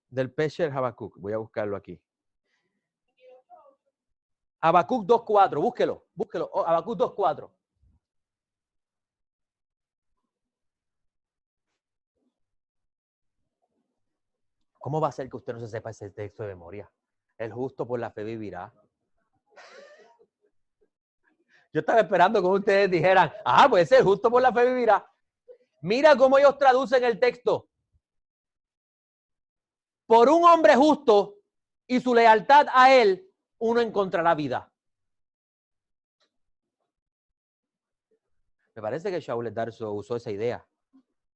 del Pesher Habacuc. Voy a buscarlo aquí. Habacuc 2.4, búsquelo. Habacuc 2.4. ¿Cómo va a ser que usted no se sepa ese texto de memoria? El justo por la fe vivirá. Yo estaba esperando que ustedes dijeran, pues el justo por la fe vivirá. Mira cómo ellos traducen el texto. Por un hombre justo y su lealtad a él, uno encontrará vida. Me parece que Shaul Darso usó esa idea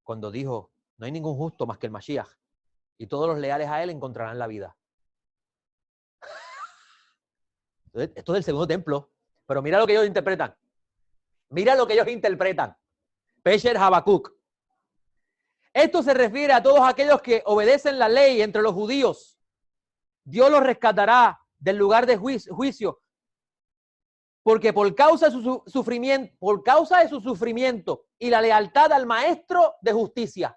cuando dijo, no hay ningún justo más que el Mashiach y todos los leales a él encontrarán la vida. Entonces, esto es del Segundo Templo, pero mira lo que ellos interpretan. Mira lo que ellos interpretan. Pesher Habacuc. Esto se refiere a todos aquellos que obedecen la ley entre los judíos. Dios los rescatará del lugar de juicio. Porque por causa de su sufrimiento y la lealtad al maestro de justicia.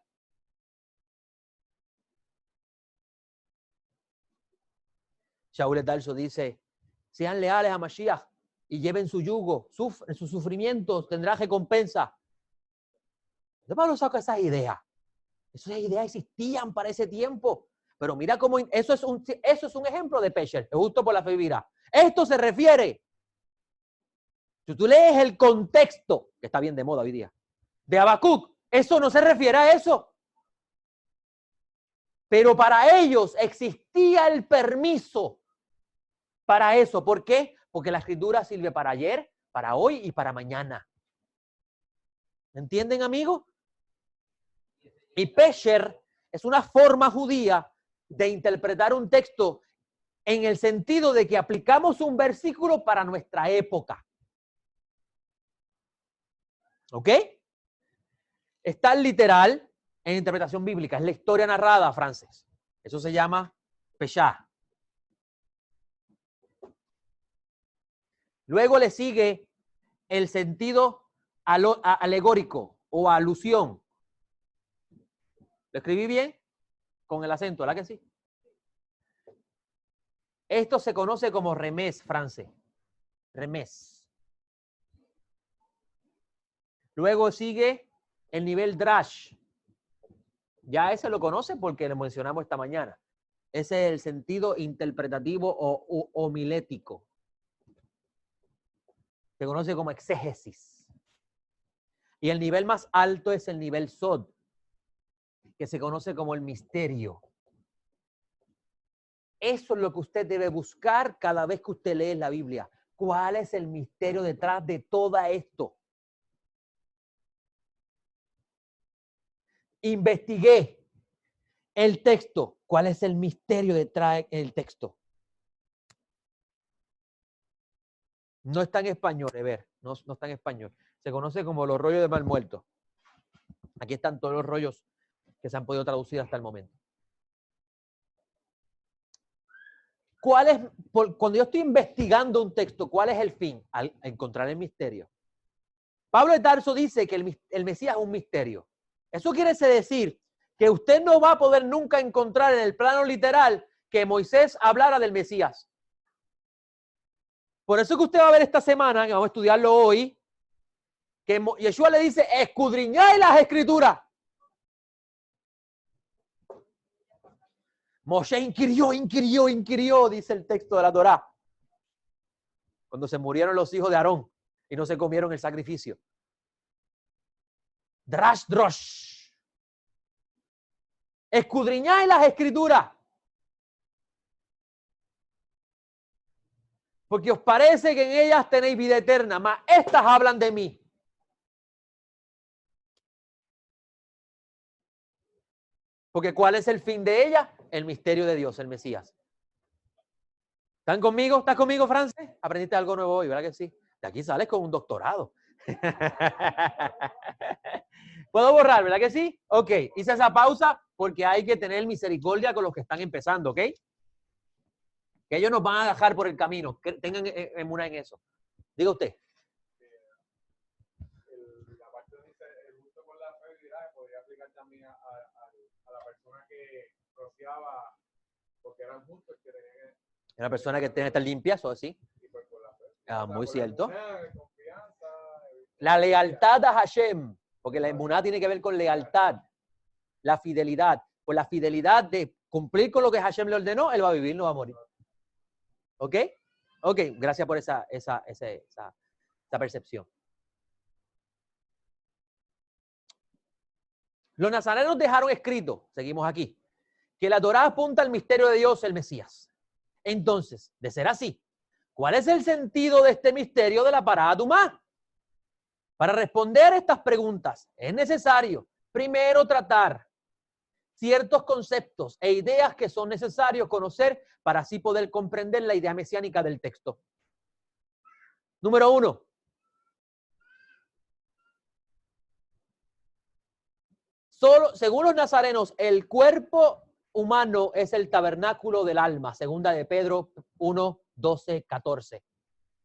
Shaul Darso dice, sean leales a Mashiach y lleven su yugo, en sus sufrimientos tendrá recompensa. ¿De Pablo saca esas ideas? Esas ideas existían para ese tiempo. Pero mira cómo eso es un ejemplo de Pesher, justo por la fe vivirá. Esto se refiere, si tú lees el contexto, que está bien de moda hoy día, de Habacuc, eso no se refiere a eso. Pero para ellos existía el permiso para eso. ¿Por qué? Porque la escritura sirve para ayer, para hoy y para mañana. ¿Entienden, amigos? Y Pesher es una forma judía de interpretar un texto en el sentido de que aplicamos un versículo para nuestra época. ¿Ok? Está el literal en interpretación bíblica, es la historia narrada, Frances. Eso se llama Peshá. Luego le sigue el sentido alegórico o alusión. ¿Lo escribí bien? Con el acento, ¿verdad que sí? Esto se conoce como remés, France. Remés. Luego sigue el nivel drash. Ya ese lo conoce porque lo mencionamos esta mañana. Ese es el sentido interpretativo o homilético. Se conoce como exégesis. Y el nivel más alto es el nivel sod, que se conoce como el misterio. Eso es lo que usted debe buscar cada vez que usted lee la Biblia. ¿Cuál es el misterio detrás de todo esto? Investigué el texto. ¿Cuál es el misterio detrás del texto? No está en español, ver, no está en español. Se conoce como los rollos de mal muerto. Aquí están todos los rollos que se han podido traducir hasta el momento. ¿Cuál es, cuando yo estoy investigando un texto, cuál es el fin? Al encontrar el misterio. Pablo de Tarso dice que el Mesías es un misterio. Eso quiere decir que usted no va a poder nunca encontrar en el plano literal que Moisés hablara del Mesías. Por eso que usted va a ver esta semana, que vamos a estudiarlo hoy, que Yeshua le dice, escudriñad las escrituras. Moshe inquirió, dice el texto de la Torá. Cuando se murieron los hijos de Aarón y no se comieron el sacrificio. Drosh. Escudriñad las escrituras. Porque os parece que en ellas tenéis vida eterna, mas estas hablan de mí. Porque ¿cuál es el fin de ellas? El misterio de Dios, el Mesías. ¿Están conmigo? ¿Estás conmigo, Frances? Aprendiste algo nuevo hoy, ¿verdad que sí? De aquí sales con un doctorado. ¿Puedo borrar, verdad que sí? Ok, hice esa pausa porque hay que tener misericordia con los que están empezando, ¿ok? Que ellos nos van a dejar por el camino. Que tengan emuna en eso. Diga usted.
La parte donde dice el gusto por la fidelidad podría aplicar también a la persona que rociaba porque eran justos que tenían que...
Una persona que tiene que estar limpia, ¿o así?
Y pues por la fe.
Ah, muy cierto.
Confianza,
la lealtad a Hashem, porque la emuná tiene que ver con lealtad, la fidelidad. Pues la fidelidad de cumplir con lo que Hashem le ordenó, él va a vivir, no va a morir. ¿Ok? Ok, gracias por esa percepción. Los nazarenos dejaron escrito, seguimos aquí, que la Torá apunta al misterio de Dios, el Mesías. Entonces, de ser así, ¿cuál es el sentido de este misterio de la parada Tumá? Para responder estas preguntas, es necesario primero tratar ciertos conceptos e ideas que son necesarios conocer para así poder comprender la idea mesiánica del texto. Número 1. Según los nazarenos, el cuerpo humano es el tabernáculo del alma, segunda de Pedro 1, 12, 14.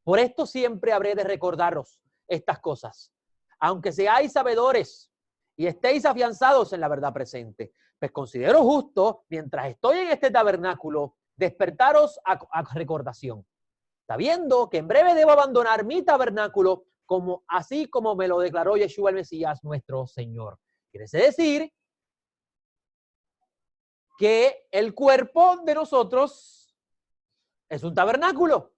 Por esto siempre habré de recordaros estas cosas, aunque seáis sabedores y estéis afianzados en la verdad presente. Pues considero justo, mientras estoy en este tabernáculo, despertaros a recordación, sabiendo que en breve debo abandonar mi tabernáculo, así como me lo declaró Yeshua el Mesías, nuestro Señor. Quiere decir que el cuerpo de nosotros es un tabernáculo.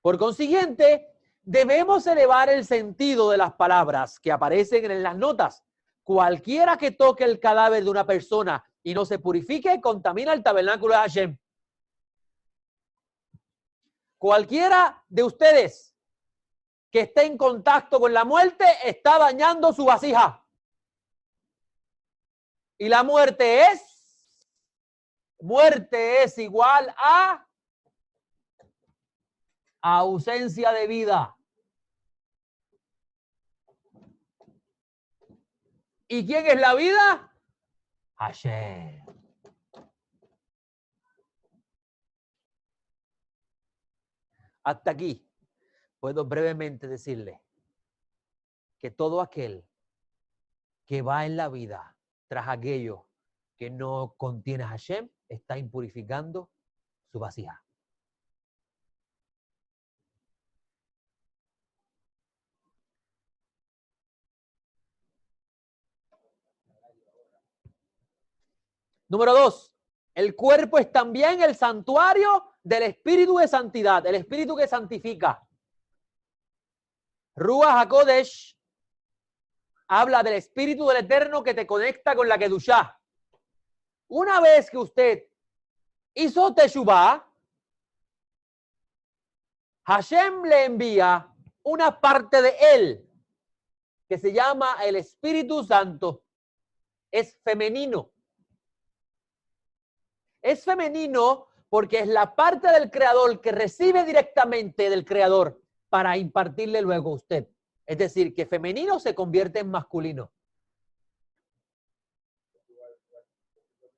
Por consiguiente, debemos elevar el sentido de las palabras que aparecen en las notas. Cualquiera que toque el cadáver de una persona y no se purifique, contamina el tabernáculo de Hashem. Cualquiera de ustedes que esté en contacto con la muerte está dañando su vasija. Y la muerte es igual a ausencia de vida. ¿Y quién es la vida? Hashem. Hasta aquí puedo brevemente decirle que todo aquel que va en la vida tras aquello que no contiene a Hashem está impurificando su vasija. Número 2. El cuerpo es también el santuario del Espíritu de Santidad, el Espíritu que santifica. Ruach HaKodesh habla del Espíritu del Eterno que te conecta con la Kedushá. Una vez que usted hizo Teshuvah, Hashem le envía una parte de él que se llama el Espíritu Santo. Es femenino. Es femenino porque es la parte del Creador que recibe directamente del Creador para impartirle luego a usted. Es decir, que femenino se convierte en masculino.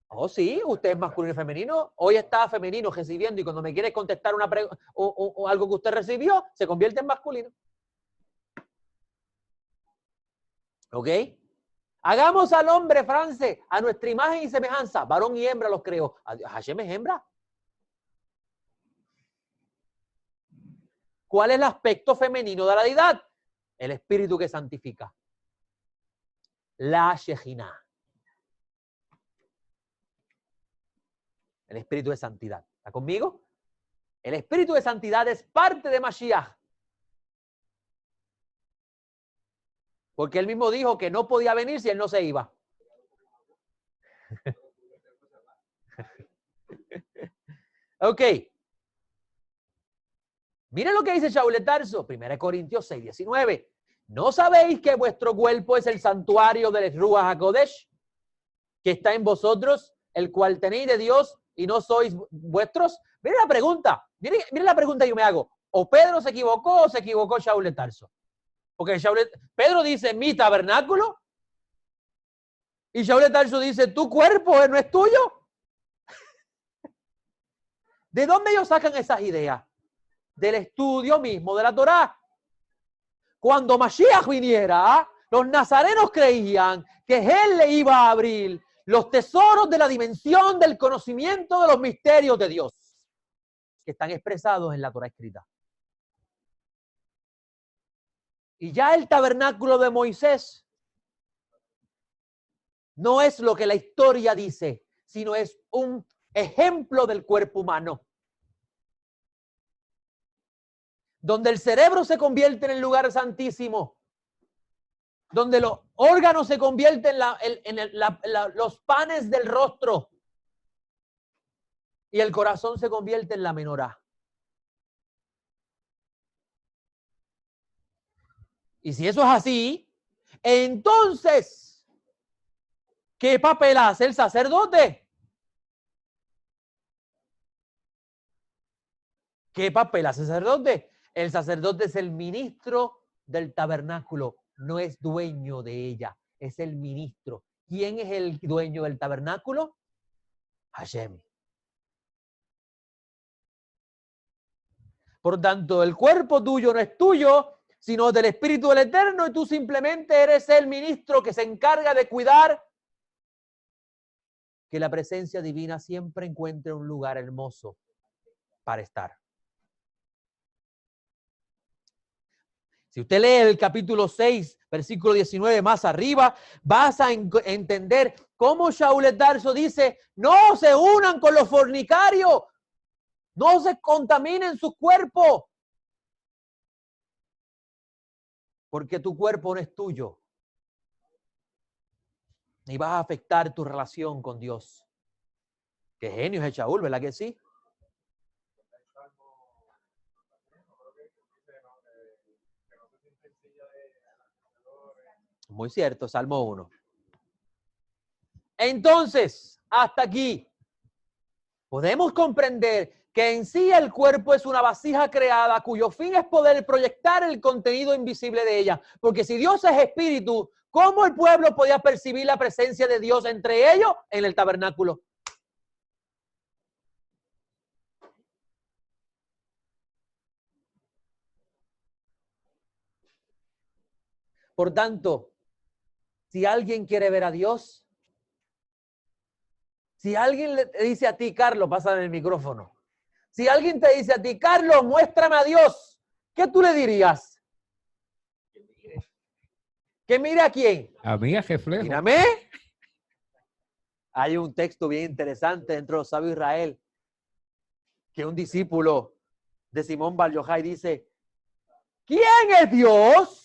Oh, sí, usted es masculino y femenino. Hoy está femenino recibiendo y cuando me quiere contestar una o algo que usted recibió, se convierte en masculino. ¿Ok? Hagamos al hombre, France, a nuestra imagen y semejanza. Varón y hembra los creó. Hashem es hembra. ¿Cuál es el aspecto femenino de la deidad? El espíritu que santifica. La Shejinah. El espíritu de santidad. ¿Está conmigo? El espíritu de santidad es parte de Mashiach. Porque él mismo dijo que no podía venir si él no se iba. Ok. Miren lo que dice Shaul de Tarso, 1 Corintios 6, 19. ¿No sabéis que vuestro cuerpo es el santuario del Ruach HaKodesh, que está en vosotros, el cual tenéis de Dios y no sois vuestros? Miren la pregunta. Miren la pregunta que yo me hago. ¿O Pedro se equivocó o se equivocó Shaul de Tarso? Porque Pedro dice, mi tabernáculo. Y Shaul de Tarso dice, tu cuerpo no es tuyo. ¿De dónde ellos sacan esas ideas? Del estudio mismo de la Torá. Cuando Mashiach viniera, los nazarenos creían que él le iba a abrir los tesoros de la dimensión del conocimiento de los misterios de Dios, que están expresados en la Torá escrita. Y ya el tabernáculo de Moisés no es lo que la historia dice, sino es un ejemplo del cuerpo humano. Donde el cerebro se convierte en el lugar santísimo. Donde los órganos se convierten en los panes del rostro. Y el corazón se convierte en la menorá. Y si eso es así, entonces, ¿qué papel hace el sacerdote? ¿Qué papel hace el sacerdote? El sacerdote es el ministro del tabernáculo, no es dueño de ella, es el ministro. ¿Quién es el dueño del tabernáculo? Hashem. Por tanto, el cuerpo tuyo no es tuyo, sino del Espíritu del Eterno, y tú simplemente eres el ministro que se encarga de cuidar que la presencia divina siempre encuentre un lugar hermoso para estar. Si usted lee el capítulo 6, versículo 19 más arriba, vas a entender cómo Shaul de Tarso dice, no se unan con los fornicarios, no se contaminen sus cuerpos, porque tu cuerpo no es tuyo. Y vas a afectar tu relación con Dios. Qué genio es el Shaul, ¿verdad que sí? Muy cierto, Salmo 1. Entonces, hasta aquí, podemos comprender que en sí el cuerpo es una vasija creada cuyo fin es poder proyectar el contenido invisible de ella. Porque si Dios es espíritu, ¿cómo el pueblo podía percibir la presencia de Dios entre ellos en el tabernáculo? Por tanto, si alguien quiere ver a Dios, si alguien le dice a ti, Carlos, pásame el micrófono. Si alguien te dice a ti, Carlos, muéstrame a Dios, ¿qué tú le dirías? ¿Que mire a quién?
A mí es reflejo.
Mírame. Hay un texto bien interesante dentro de los sabios de Israel, que un discípulo de Simón Bar Yochai dice, ¿quién es Dios?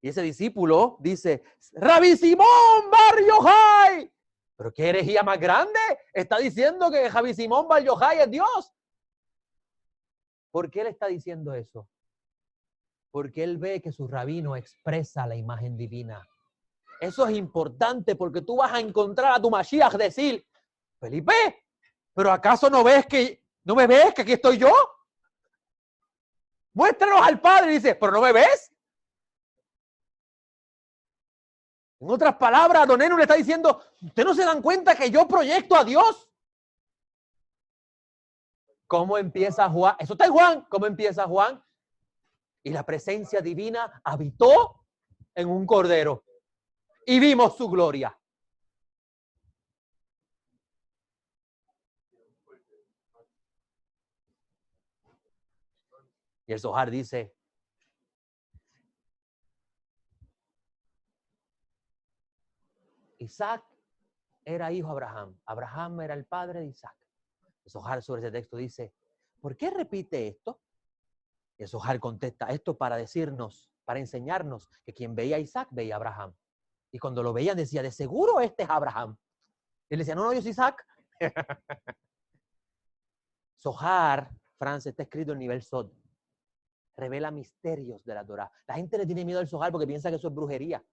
Y ese discípulo dice, Rabbi Simón Bar Yochai. ¿Pero qué herejía más grande? Está diciendo que Rabbi Simón Bar Yochai es Dios. ¿Por qué él está diciendo eso? Porque él ve que su rabino expresa la imagen divina. Eso es importante porque tú vas a encontrar a tu Mashiach decir, Felipe, ¿pero acaso no me ves que aquí estoy yo? Muéstranos al Padre. Y dice, ¿pero no me ves? En otras palabras, Don Eno le está diciendo, ¿ustedes no se dan cuenta que yo proyecto a Dios? ¿Cómo empieza Juan? Eso está en Juan. ¿Cómo empieza Juan? Y la presencia divina habitó en un cordero. Y vimos su gloria. Y el Zohar dice, Isaac era hijo de Abraham. Abraham era el padre de Isaac. El Zohar sobre ese texto dice, ¿por qué repite esto? Y el Zohar contesta esto para decirnos, para enseñarnos que quien veía a Isaac veía a Abraham. Y cuando lo veían decía, de seguro este es Abraham. Y él decía, no, yo soy Isaac. Zohar, Francia, está escrito en nivel Sod. Revela misterios de la Torah. La gente le tiene miedo al Zohar porque piensa que eso es brujería.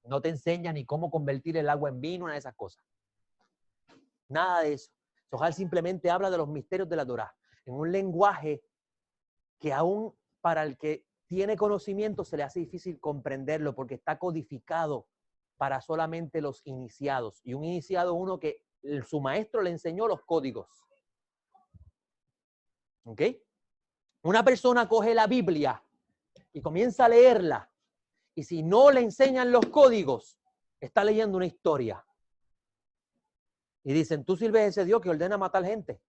No te enseña ni cómo convertir el agua en vino, una de esas cosas. Nada de eso. Zohar simplemente habla de los misterios de la Torah en un lenguaje que aún para el que tiene conocimiento se le hace difícil comprenderlo porque está codificado para solamente los iniciados. Y un iniciado uno que su maestro le enseñó los códigos. ¿Ok? Una persona coge la Biblia y comienza a leerla. Y si no le enseñan los códigos, está leyendo una historia. Y dicen, tú sirves a ese Dios que ordena matar gente.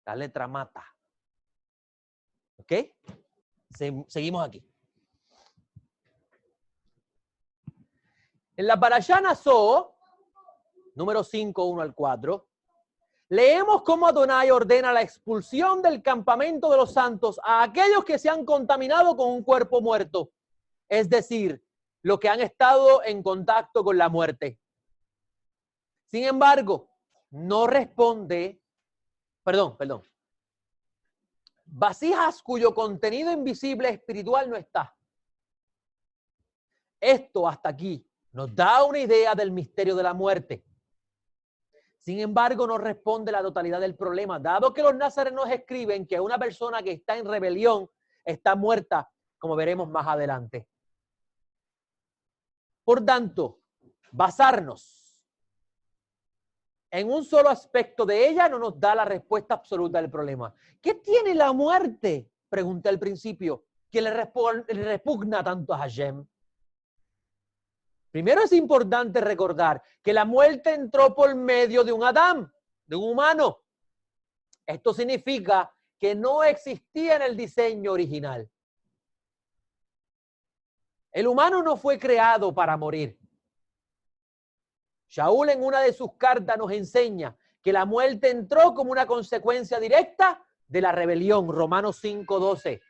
La letra mata. ¿Ok? Seguimos aquí. En la Parashá Naso, número 5, 1 al 4, leemos cómo Adonai ordena la expulsión del campamento de los santos a aquellos que se han contaminado con un cuerpo muerto. Es decir, los que han estado en contacto con la muerte. Sin embargo, no responde, perdón. Vasijas cuyo contenido invisible espiritual no está. Esto hasta aquí nos da una idea del misterio de la muerte. Sin embargo, no responde la totalidad del problema, dado que los nazarenos escriben que una persona que está en rebelión está muerta, como veremos más adelante. Por tanto, basarnos en un solo aspecto de ella no nos da la respuesta absoluta del problema. ¿Qué tiene la muerte? Pregunté al principio, que le repugna tanto a Hashem. Primero es importante recordar que la muerte entró por medio de un Adán, de un humano. Esto significa que no existía en el diseño original. El humano no fue creado para morir. Shaul en una de sus cartas nos enseña que la muerte entró como una consecuencia directa de la rebelión, Romanos 5:12.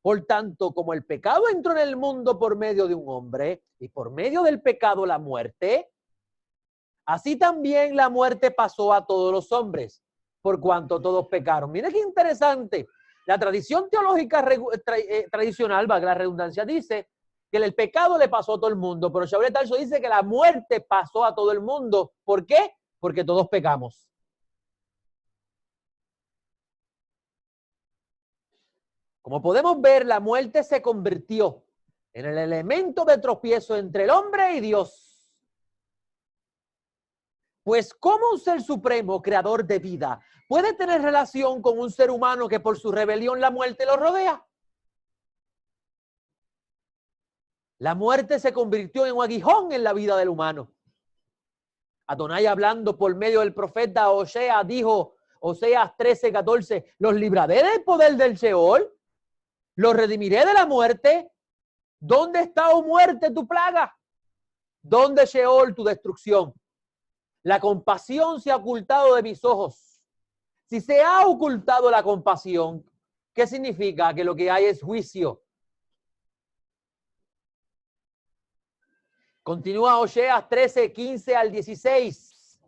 Por tanto, como el pecado entró en el mundo por medio de un hombre y por medio del pecado la muerte, así también la muerte pasó a todos los hombres, por cuanto todos pecaron. Mira qué interesante. La tradición teológica tradicional, valga la redundancia, dice que el pecado le pasó a todo el mundo, pero Shaul de Tarso dice que la muerte pasó a todo el mundo. ¿Por qué? Porque todos pecamos. Como podemos ver, la muerte se convirtió en el elemento de tropiezo entre el hombre y Dios. Pues, ¿cómo un ser supremo, creador de vida, puede tener relación con un ser humano que por su rebelión la muerte lo rodea? La muerte se convirtió en un aguijón en la vida del humano. Adonai, hablando por medio del profeta Oseas, dijo, Oseas 13:14, los libraré del poder del Sheol, los redimiré de la muerte. ¿Dónde está, oh muerte, tu plaga? ¿Dónde, Sheol, tu destrucción? La compasión se ha ocultado de mis ojos. Si se ha ocultado la compasión, ¿qué significa? Que lo que hay es juicio. Continúa Oseas 13:15 al 16.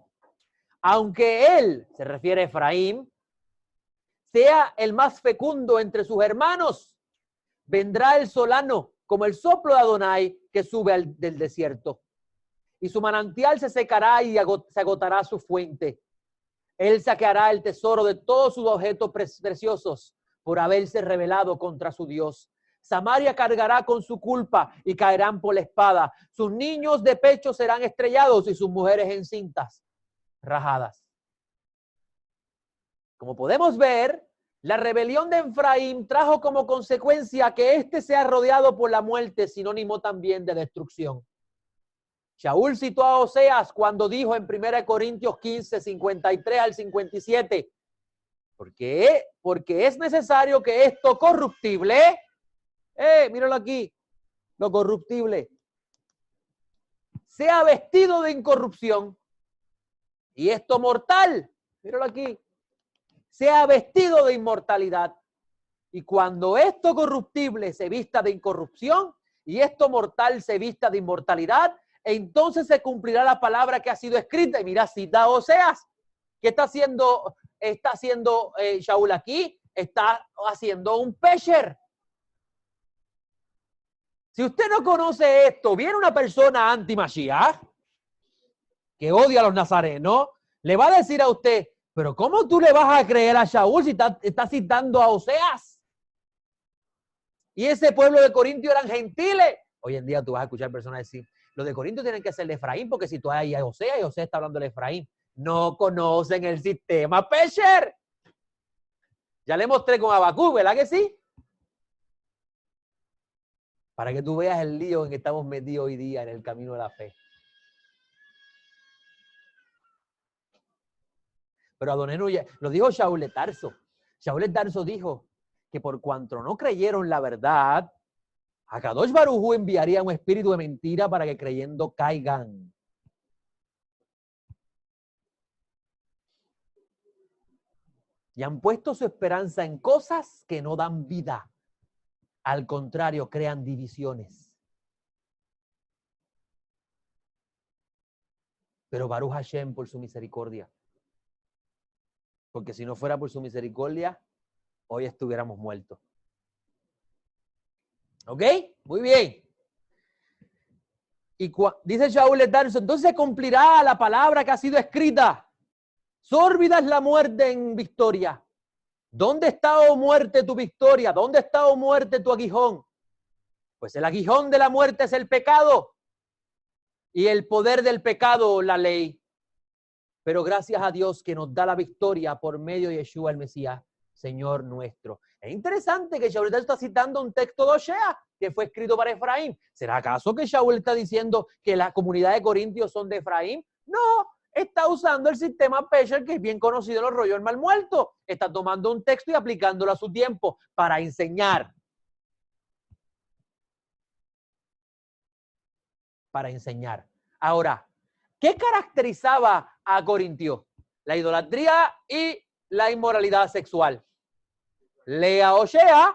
Aunque él, se refiere a Efraín, sea el más fecundo entre sus hermanos, vendrá el solano como el soplo de Adonai que sube del desierto. Y su manantial se secará y se agotará su fuente. Él saqueará el tesoro de todos sus objetos preciosos por haberse rebelado contra su Dios. Samaria cargará con su culpa y caerán por la espada. Sus niños de pecho serán estrellados y sus mujeres encintas rajadas. Como podemos ver, la rebelión de Efraín trajo como consecuencia que éste sea rodeado por la muerte, sinónimo también de destrucción. Shaul citó a Oseas cuando dijo en 1 Corintios 15, 53 al 57, porque es necesario que esto corruptible, míralo aquí, lo corruptible, sea vestido de incorrupción, y esto mortal, míralo aquí, sea vestido de inmortalidad. Y cuando esto corruptible se vista de incorrupción y esto mortal se vista de inmortalidad, entonces se cumplirá la palabra que ha sido escrita. Y mira, cita a Oseas. ¿Qué está haciendo Shaul aquí? Está haciendo un pesher. Si usted no conoce esto, viene una persona anti-Mashiach que odia a los nazarenos, le va a decir a usted, pero ¿cómo tú le vas a creer a Shaul si está citando a Oseas? Y ese pueblo de Corintio eran gentiles. Hoy en día tú vas a escuchar personas decir, los de Corinto tienen que ser de Efraín, porque si tú hay a Oseas, y Oseas está hablando de Efraín. No conocen el sistema pesher. Ya le mostré con Habacuc, ¿verdad que sí? Para que tú veas el lío en que estamos metidos hoy día en el camino de la fe. Pero Adonai lo dijo Shaul de Tarso. Shaul de Tarso dijo que por cuanto no creyeron la verdad, Akadosh Baruj Hu enviaría un espíritu de mentira para que creyendo caigan. Y han puesto su esperanza en cosas que no dan vida. Al contrario, crean divisiones. Pero Baruch Hashem por su misericordia. Porque si no fuera por su misericordia, hoy estuviéramos muertos. ¿Ok? Muy bien. Y dice Shaul de Tarso, entonces se cumplirá la palabra que ha sido escrita. Sórbida es la muerte en victoria. ¿Dónde está, oh muerte, tu victoria? ¿Dónde está, oh muerte, tu aguijón? Pues el aguijón de la muerte es el pecado. Y el poder del pecado, la ley. Pero gracias a Dios que nos da la victoria por medio de Yeshua el Mesías, Señor nuestro. Es interesante que Shaul está citando un texto de Oseas que fue escrito para Efraín. ¿Será acaso que Shaul está diciendo que la comunidad de Corintios son de Efraín? No, está usando el sistema pesher que es bien conocido en los rollos del mal muerto. Está tomando un texto y aplicándolo a su tiempo para enseñar. Para enseñar. Ahora, ¿qué caracterizaba a Corintio? La idolatría y la inmoralidad sexual. Lea Oseas,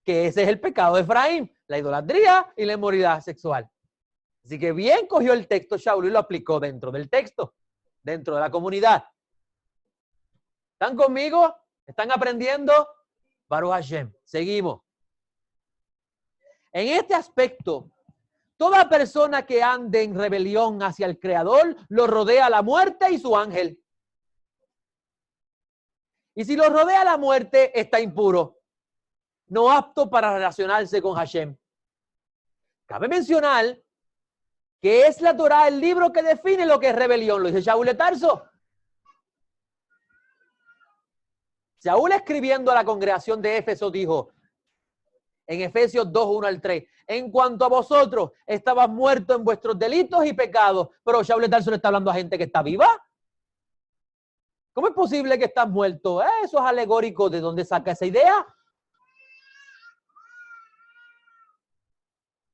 que ese es el pecado de Efraín, la idolatría y la inmoralidad sexual. Así que bien cogió el texto Shaul y lo aplicó dentro del texto, dentro de la comunidad. ¿Están conmigo? ¿Están aprendiendo? Baruch Hashem. Seguimos. En este aspecto, toda persona que ande en rebelión hacia el Creador, lo rodea la muerte y su ángel. Y si lo rodea la muerte, está impuro, no apto para relacionarse con Hashem. Cabe mencionar que es la Torá el libro que define lo que es rebelión. Lo dice Shaul de Tarso. Shaul, escribiendo a la congregación de Éfeso, dijo en Efesios 2, 1 al 3, en cuanto a vosotros, estabas muertos en vuestros delitos y pecados. Pero Shaul de Tarso le está hablando a gente que está viva. ¿Cómo es posible que estás muerto? Eso es alegórico. ¿De dónde saca esa idea?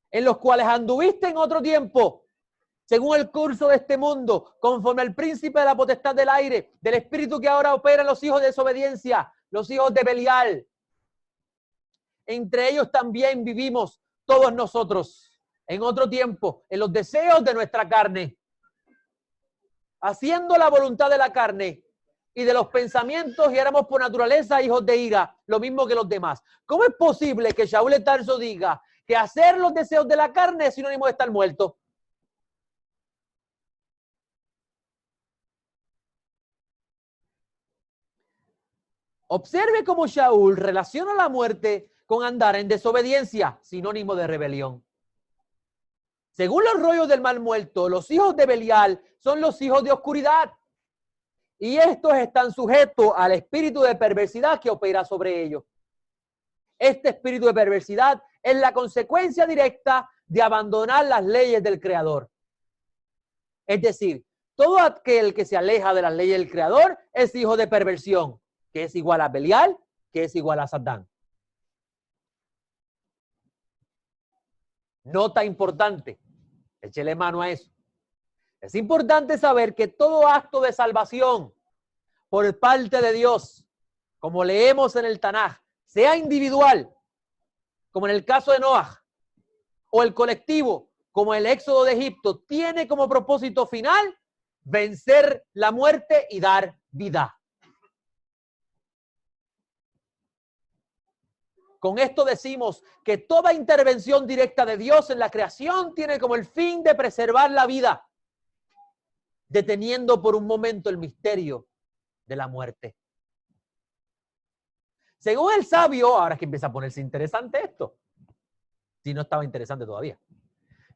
En los cuales anduviste en otro tiempo, según el curso de este mundo, conforme al príncipe de la potestad del aire, del espíritu que ahora opera en los hijos de desobediencia, los hijos de Belial. Entre ellos también vivimos todos nosotros, en otro tiempo, en los deseos de nuestra carne, haciendo la voluntad de la carne y de los pensamientos, y éramos por naturaleza hijos de ira, lo mismo que los demás. ¿Cómo es posible que Shaul de Tarso diga que hacer los deseos de la carne es sinónimo de estar muerto? Observe cómo Shaul relaciona la muerte con andar en desobediencia, sinónimo de rebelión. Según los rollos del mal muerto, los hijos de Belial son los hijos de oscuridad, y estos están sujetos al espíritu de perversidad que opera sobre ellos. Este espíritu de perversidad es la consecuencia directa de abandonar las leyes del Creador. Es decir, todo aquel que se aleja de las leyes del Creador es hijo de perversión, que es igual a Belial, que es igual a Satán. Nota importante, échele mano a eso. Es importante saber que todo acto de salvación por parte de Dios, como leemos en el Tanaj, sea individual, como en el caso de Noaj, o el colectivo, como el éxodo de Egipto, tiene como propósito final vencer la muerte y dar vida. Con esto decimos que toda intervención directa de Dios en la creación tiene como el fin de preservar la vida, deteniendo por un momento el misterio de la muerte. Según el sabio, ahora es que empieza a ponerse interesante esto, si no estaba interesante todavía.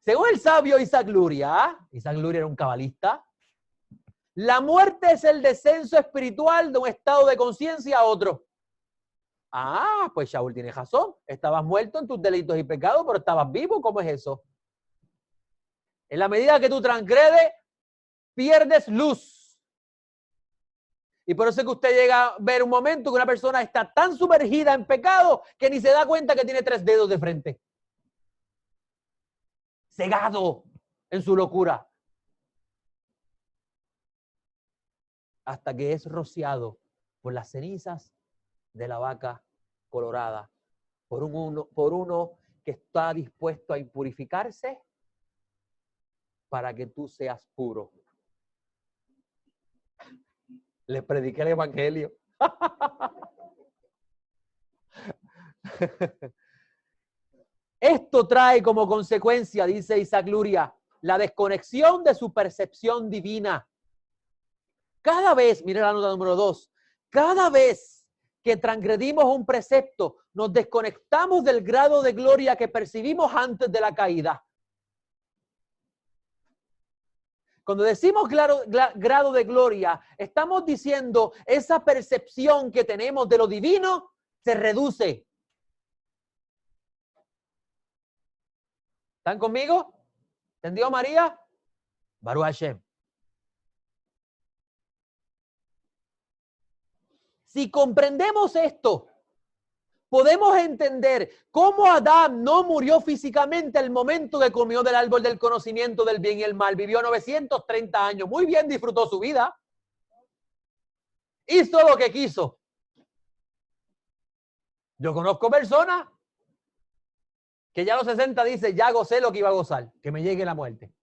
Según el sabio Isaac Luria era un cabalista, la muerte es el descenso espiritual de un estado de conciencia a otro. Ah, pues Shaul tiene razón. Estabas muerto en tus delitos y pecados, pero estabas vivo. ¿Cómo es eso? En la medida que tú transgredes, pierdes luz. Y por eso es que usted llega a ver un momento que una persona está tan sumergida en pecado que ni se da cuenta que tiene 3 dedos de frente. Cegado en su locura. Hasta que es rociado por las cenizas de la vaca colorada, por uno que está dispuesto a impurificarse para que tú seas puro. Les prediqué el evangelio. Esto trae como consecuencia, dice Isaac Luria, la desconexión de su percepción divina. Cada vez, mire la nota número 2, cada vez que transgredimos un precepto, nos desconectamos del grado de gloria que percibimos antes de la caída. Cuando decimos grado de gloria, estamos diciendo esa percepción que tenemos de lo divino se reduce. ¿Están conmigo? ¿Entendió, María? Baruch Hashem. Si comprendemos esto, podemos entender cómo Adán no murió físicamente al momento que comió del árbol del conocimiento del bien y el mal. Vivió 930 años. Muy bien, disfrutó su vida. Hizo lo que quiso. Yo conozco personas que ya a los 60 dice, ya gocé lo que iba a gozar, que me llegue la muerte.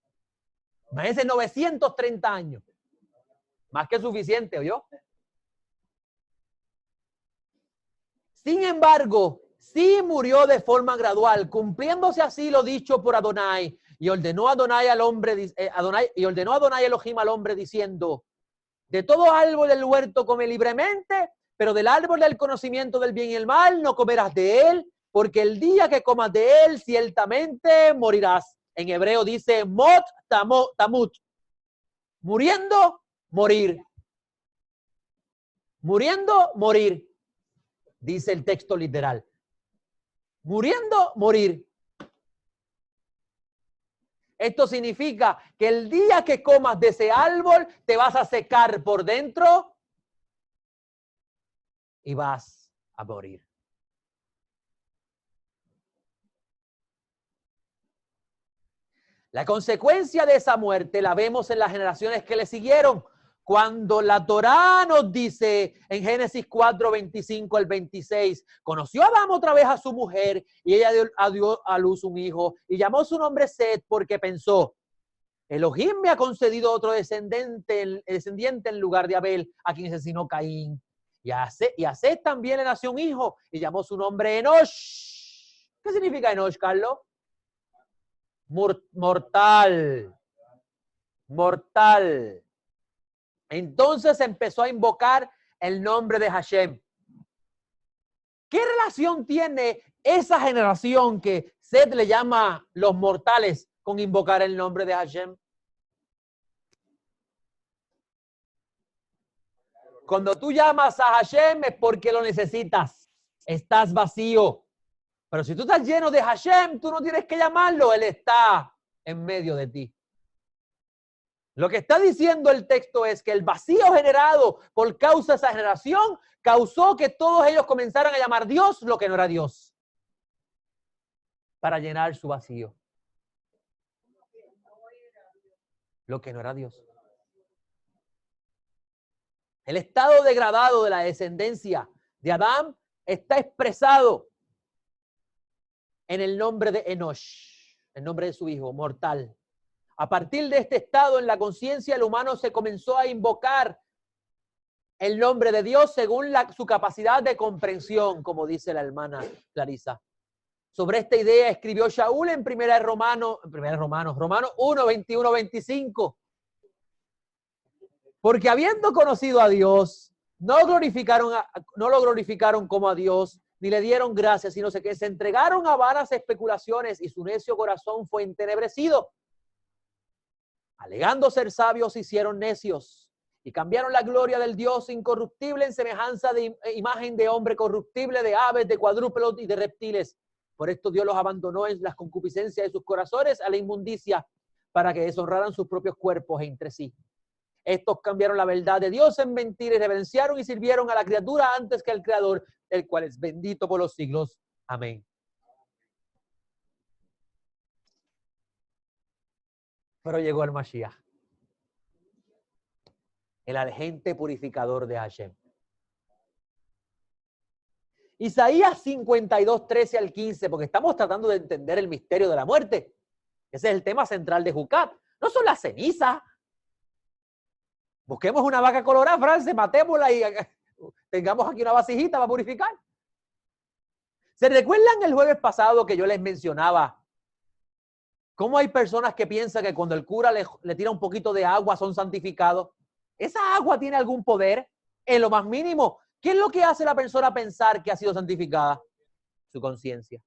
Imagínense 930 años. Más que suficiente, ¿oyó? Sin embargo, sí murió de forma gradual, cumpliéndose así lo dicho por Adonai, y ordenó Adonai al hombre, ordenó Adonai Elohim al hombre diciendo: de todo árbol del huerto come libremente, pero del árbol del conocimiento del bien y el mal no comerás de él, porque el día que comas de él ciertamente morirás. En hebreo dice mot tamut. Muriendo, morir. Muriendo, morir. Dice el texto literal. Muriendo, morir. Esto significa que el día que comas de ese árbol te vas a secar por dentro y vas a morir. La consecuencia de esa muerte la vemos en las generaciones que le siguieron. Cuando la Torá nos dice en Génesis 4, 25 al 26, conoció Adán otra vez a su mujer y ella dio a luz un hijo y llamó su nombre Set porque pensó, Elohim me ha concedido otro descendiente en lugar de Abel, a quien asesinó Caín. Y a Set también le nació un hijo y llamó su nombre Enosh. ¿Qué significa Enosh, Carlos? Mortal. Mortal. Entonces empezó a invocar el nombre de Hashem. ¿Qué relación tiene esa generación que Seth le llama los mortales con invocar el nombre de Hashem? Cuando tú llamas a Hashem es porque lo necesitas. Estás vacío. Pero si tú estás lleno de Hashem, tú no tienes que llamarlo. Él está en medio de ti. Lo que está diciendo el texto es que el vacío generado por causa de esa generación causó que todos ellos comenzaran a llamar Dios lo que no era Dios. Para llenar su vacío. Lo que no era Dios. El estado degradado de la descendencia de Adán está expresado en el nombre de Enosh, el nombre de su hijo, mortal. A partir de este estado en la conciencia, el humano se comenzó a invocar el nombre de Dios según su capacidad de comprensión, como dice la hermana Clarisa. Sobre esta idea escribió Shaul en Romanos 1, 21, 25. Porque habiendo conocido a Dios, no lo glorificaron como a Dios, ni le dieron gracias, sino que se entregaron a vanas especulaciones y su necio corazón fue entenebrecido. Alegando ser sabios, se hicieron necios y cambiaron la gloria del Dios incorruptible en semejanza de imagen de hombre corruptible, de aves, de cuadrúpedos y de reptiles. Por esto Dios los abandonó en las concupiscencias de sus corazones a la inmundicia para que deshonraran sus propios cuerpos entre sí. Estos cambiaron la verdad de Dios en mentira y reverenciaron y sirvieron a la criatura antes que al Creador, el cual es bendito por los siglos. Amén. Pero llegó el Mashiach, el agente purificador de Hashem. Isaías 52, 13 al 15, porque estamos tratando de entender el misterio de la muerte. Ese es el tema central de Jucat. No son las cenizas. Busquemos una vaca colorada, Francis, matémosla y tengamos aquí una vasijita para purificar. ¿Se recuerdan el jueves pasado que yo les mencionaba cómo hay personas que piensan que cuando el cura le tira un poquito de agua son santificados? ¿Esa agua tiene algún poder? En lo más mínimo. ¿Qué es lo que hace la persona pensar que ha sido santificada? Su conciencia.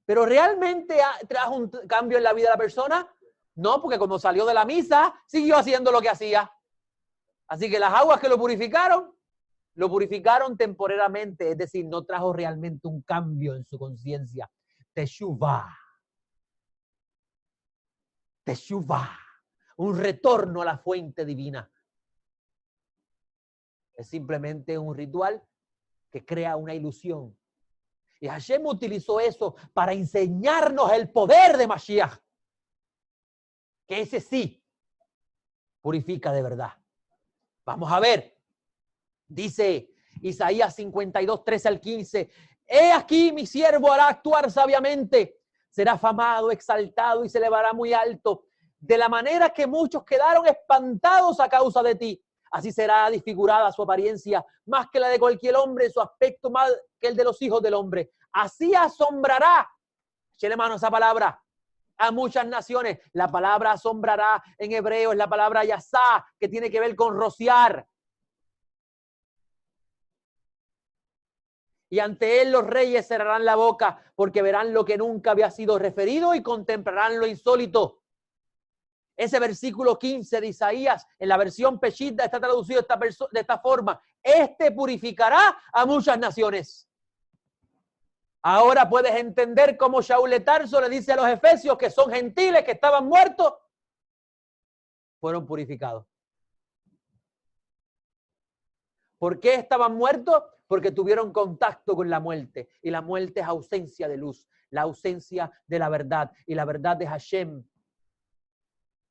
¿Pero realmente trajo un cambio en la vida de la persona? No, porque cuando salió de la misa, siguió haciendo lo que hacía. Así que las aguas que lo purificaron temporariamente, es decir, no trajo realmente un cambio en su conciencia. Teshuvah. Teshuvah. Un retorno a la fuente divina. Es simplemente un ritual que crea una ilusión. Y Hashem utilizó eso para enseñarnos el poder de Mashiach. Que ese sí purifica de verdad. Vamos a ver. Dice Isaías 52, 13 al 15. He aquí mi siervo hará actuar sabiamente. Será afamado, exaltado y se elevará muy alto. De la manera que muchos quedaron espantados a causa de ti. Así será desfigurada su apariencia, más que la de cualquier hombre, su aspecto más que el de los hijos del hombre. Así asombrará, échale mano a esa palabra, a muchas naciones. La palabra asombrará en hebreo es la palabra yasá, que tiene que ver con rociar. Y ante él los reyes cerrarán la boca porque verán lo que nunca había sido referido y contemplarán lo insólito. Ese versículo 15 de Isaías, en la versión Peshitta, está traducido de esta forma. Este purificará a muchas naciones. Ahora puedes entender cómo Shaul de Tarso le dice a los efesios que son gentiles, que estaban muertos, fueron purificados. ¿Por qué estaban muertos? Porque tuvieron contacto con la muerte. Y la muerte es ausencia de luz, la ausencia de la verdad. Y la verdad de Hashem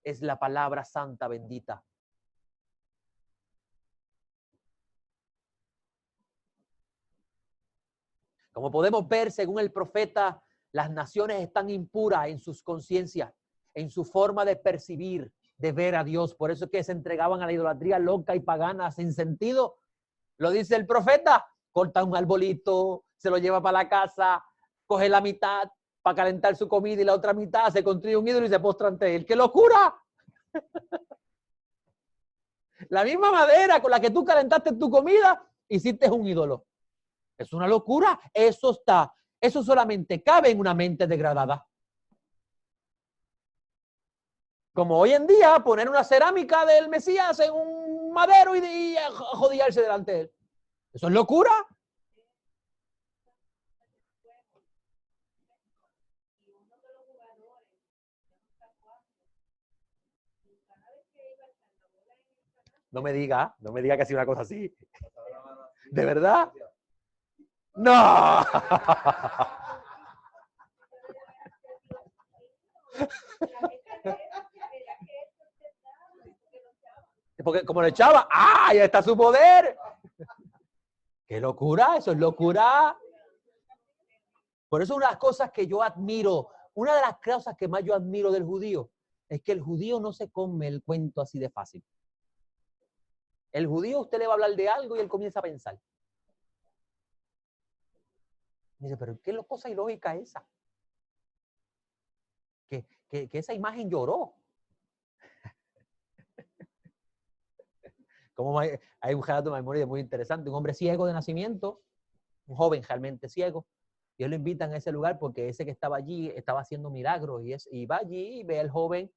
es la palabra santa bendita. Como podemos ver, según el profeta, las naciones están impuras en sus conciencias, en su forma de percibir, de ver a Dios. Por eso es que se entregaban a la idolatría loca y pagana sin sentido. Lo dice el profeta, corta un arbolito, se lo lleva para la casa, coge la mitad para calentar su comida y la otra mitad se construye un ídolo y se postra ante él. ¡Qué locura! La misma madera con la que tú calentaste tu comida, hiciste un ídolo. Es una locura. Eso solamente cabe en una mente degradada. Como hoy en día poner una cerámica del Mesías en un madero y jodiarse delante de él. ¿Eso es locura? No me diga que ha sido una cosa así. ¿De verdad? ¡No! Porque como lo echaba, ¡ah! Ya está su poder. ¡Qué locura! Eso es locura. Por eso una de las cosas que yo admiro, una de las cosas que más yo admiro del judío, es que el judío no se come el cuento así de fácil. El judío, usted le va a hablar de algo y él comienza a pensar. Dice, pero ¿qué cosa ilógica es esa? Que esa imagen lloró. Como hay un relato de memoria muy interesante, un hombre ciego de nacimiento, un joven realmente ciego, y él lo invitan a ese lugar porque ese que estaba allí estaba haciendo milagros, y va allí y ve al joven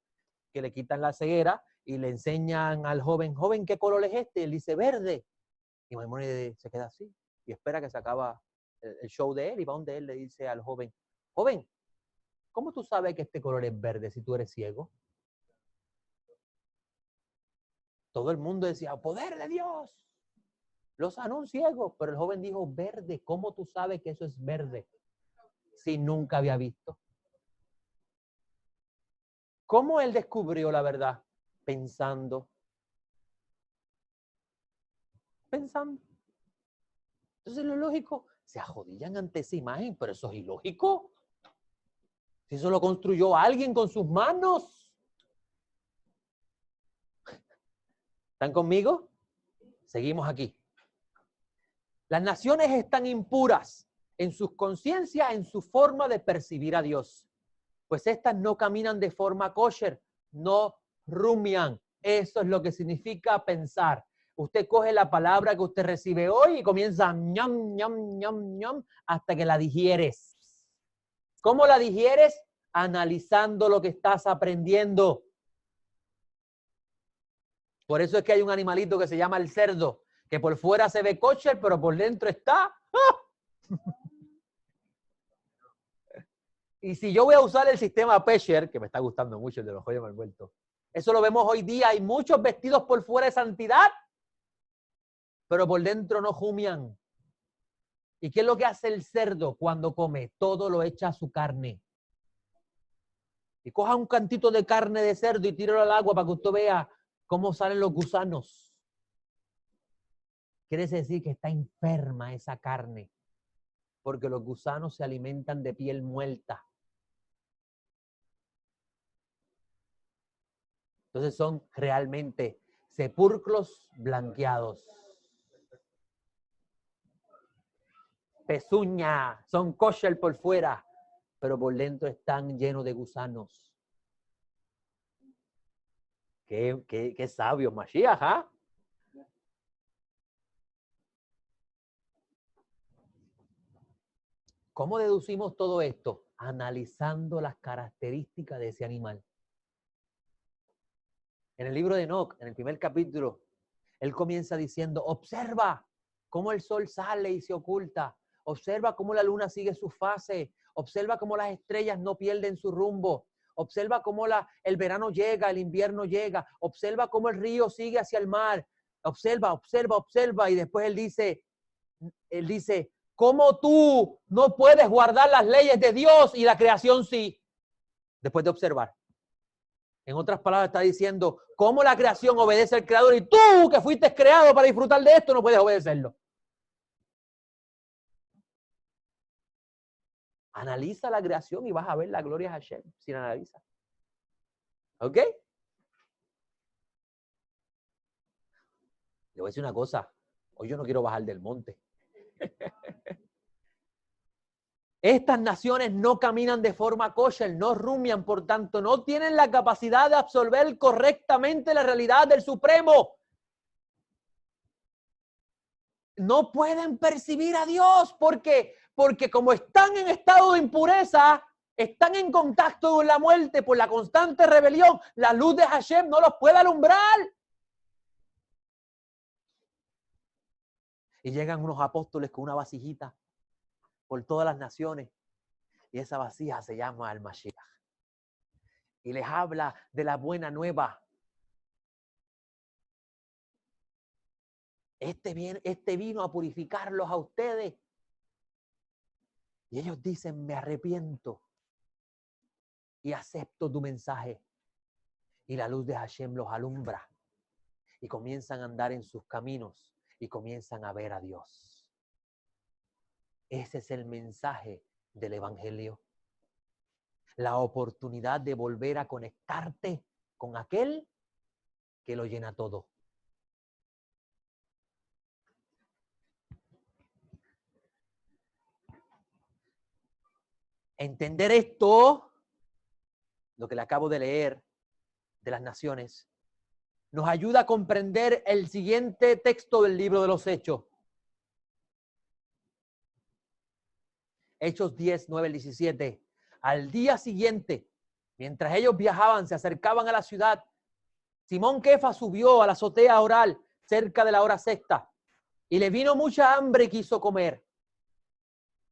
que le quitan la ceguera y le enseñan al joven, joven, ¿qué color es este? Y él dice, verde. Y Maimónides se queda así y espera que se acaba el show de él y va donde él le dice al joven, joven, ¿cómo tú sabes que este color es verde si tú eres ciego? Todo el mundo decía, poder de Dios. Los sanó un ciego, pero el joven dijo, verde, ¿cómo tú sabes que eso es verde? Si nunca había visto. ¿Cómo él descubrió la verdad? Pensando. Pensando. Entonces lo lógico, se arrodillan ante esa imagen, pero eso es ilógico. Si eso lo construyó alguien con sus manos. ¿Están conmigo? Seguimos aquí. Las naciones están impuras en sus conciencias, en su forma de percibir a Dios. Pues estas no caminan de forma kosher, no rumian. Eso es lo que significa pensar. Usted coge la palabra que usted recibe hoy y comienza ñam, ñam, ñam, ñam, hasta que la digieres. ¿Cómo la digieres? Analizando lo que estás aprendiendo. Por eso es que hay un animalito que se llama el cerdo, que por fuera se ve kosher, pero por dentro está... ¡ah! Y si yo voy a usar el sistema Pesher, que me está gustando mucho el de los joyas mal vueltos, eso lo vemos hoy día, hay muchos vestidos por fuera de santidad, pero por dentro no jumian. ¿Y qué es lo que hace el cerdo cuando come? Todo lo echa a su carne. Y coja un cantito de carne de cerdo y tíralo al agua para que usted vea cómo salen los gusanos. Quiere decir que está enferma esa carne, porque los gusanos se alimentan de piel muerta. Entonces son realmente sepulcros blanqueados. Pezuña, son kosher por fuera, pero por dentro están llenos de gusanos. Qué sabio, Mashiach, ¿ah? ¿Cómo deducimos todo esto? Analizando las características de ese animal. En el libro de Enoc, en el primer capítulo, él comienza diciendo, observa cómo el sol sale y se oculta. Observa cómo la luna sigue su fase. Observa cómo las estrellas no pierden su rumbo. Observa cómo el verano llega, el invierno llega. Observa cómo el río sigue hacia el mar. Observa, observa, observa. Y después él dice, ¿cómo tú no puedes guardar las leyes de Dios y la creación sí? Después de observar. En otras palabras está diciendo, ¿cómo la creación obedece al Creador? Y tú, que fuiste creado para disfrutar de esto, no puedes obedecerlo. Analiza la creación y vas a ver la gloria de Hashem, si la analizas. ¿Ok? Le voy a decir una cosa. Hoy yo no quiero bajar del monte. Estas naciones no caminan de forma kosher, no rumian, por tanto, no tienen la capacidad de absorber correctamente la realidad del Supremo. No pueden percibir a Dios porque como están en estado de impureza, están en contacto con la muerte por la constante rebelión, la luz de Hashem no los puede alumbrar. Y llegan unos apóstoles con una vasijita por todas las naciones. Y esa vasija se llama el Mashiach. Y les habla de la buena nueva. Este vino a purificarlos a ustedes. Y ellos dicen, me arrepiento y acepto tu mensaje. Y la luz de Hashem los alumbra. Y comienzan a andar en sus caminos. Y comienzan a ver a Dios. Ese es el mensaje del Evangelio. La oportunidad de volver a conectarte con aquel que lo llena todo. Entender esto, lo que le acabo de leer de las naciones, nos ayuda a comprender el siguiente texto del libro de los Hechos. Hechos 10, 9 al 17. Al día siguiente, mientras ellos viajaban, se acercaban a la ciudad, Simón Kefas subió a la azotea oral cerca de la hora sexta y le vino mucha hambre y quiso comer.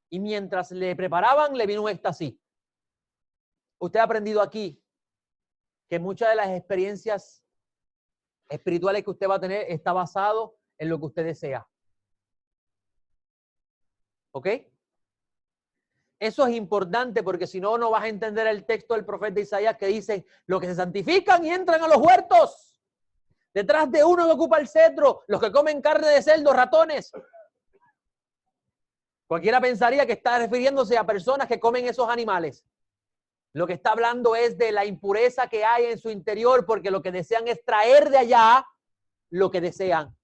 Y mientras le preparaban, le vino un éxtasis. Usted ha aprendido aquí que muchas de las experiencias espirituales que usted va a tener está basado en lo que usted desea. ¿Ok? Eso es importante porque si no, no vas a entender el texto del profeta Isaías que dice, los que se santifican y entran a los huertos, detrás de uno que ocupa el cetro, los que comen carne de cerdo, ratones. Cualquiera pensaría que está refiriéndose a personas que comen esos animales. Lo que está hablando es de la impureza que hay en su interior porque lo que desean es traer de allá lo que desean.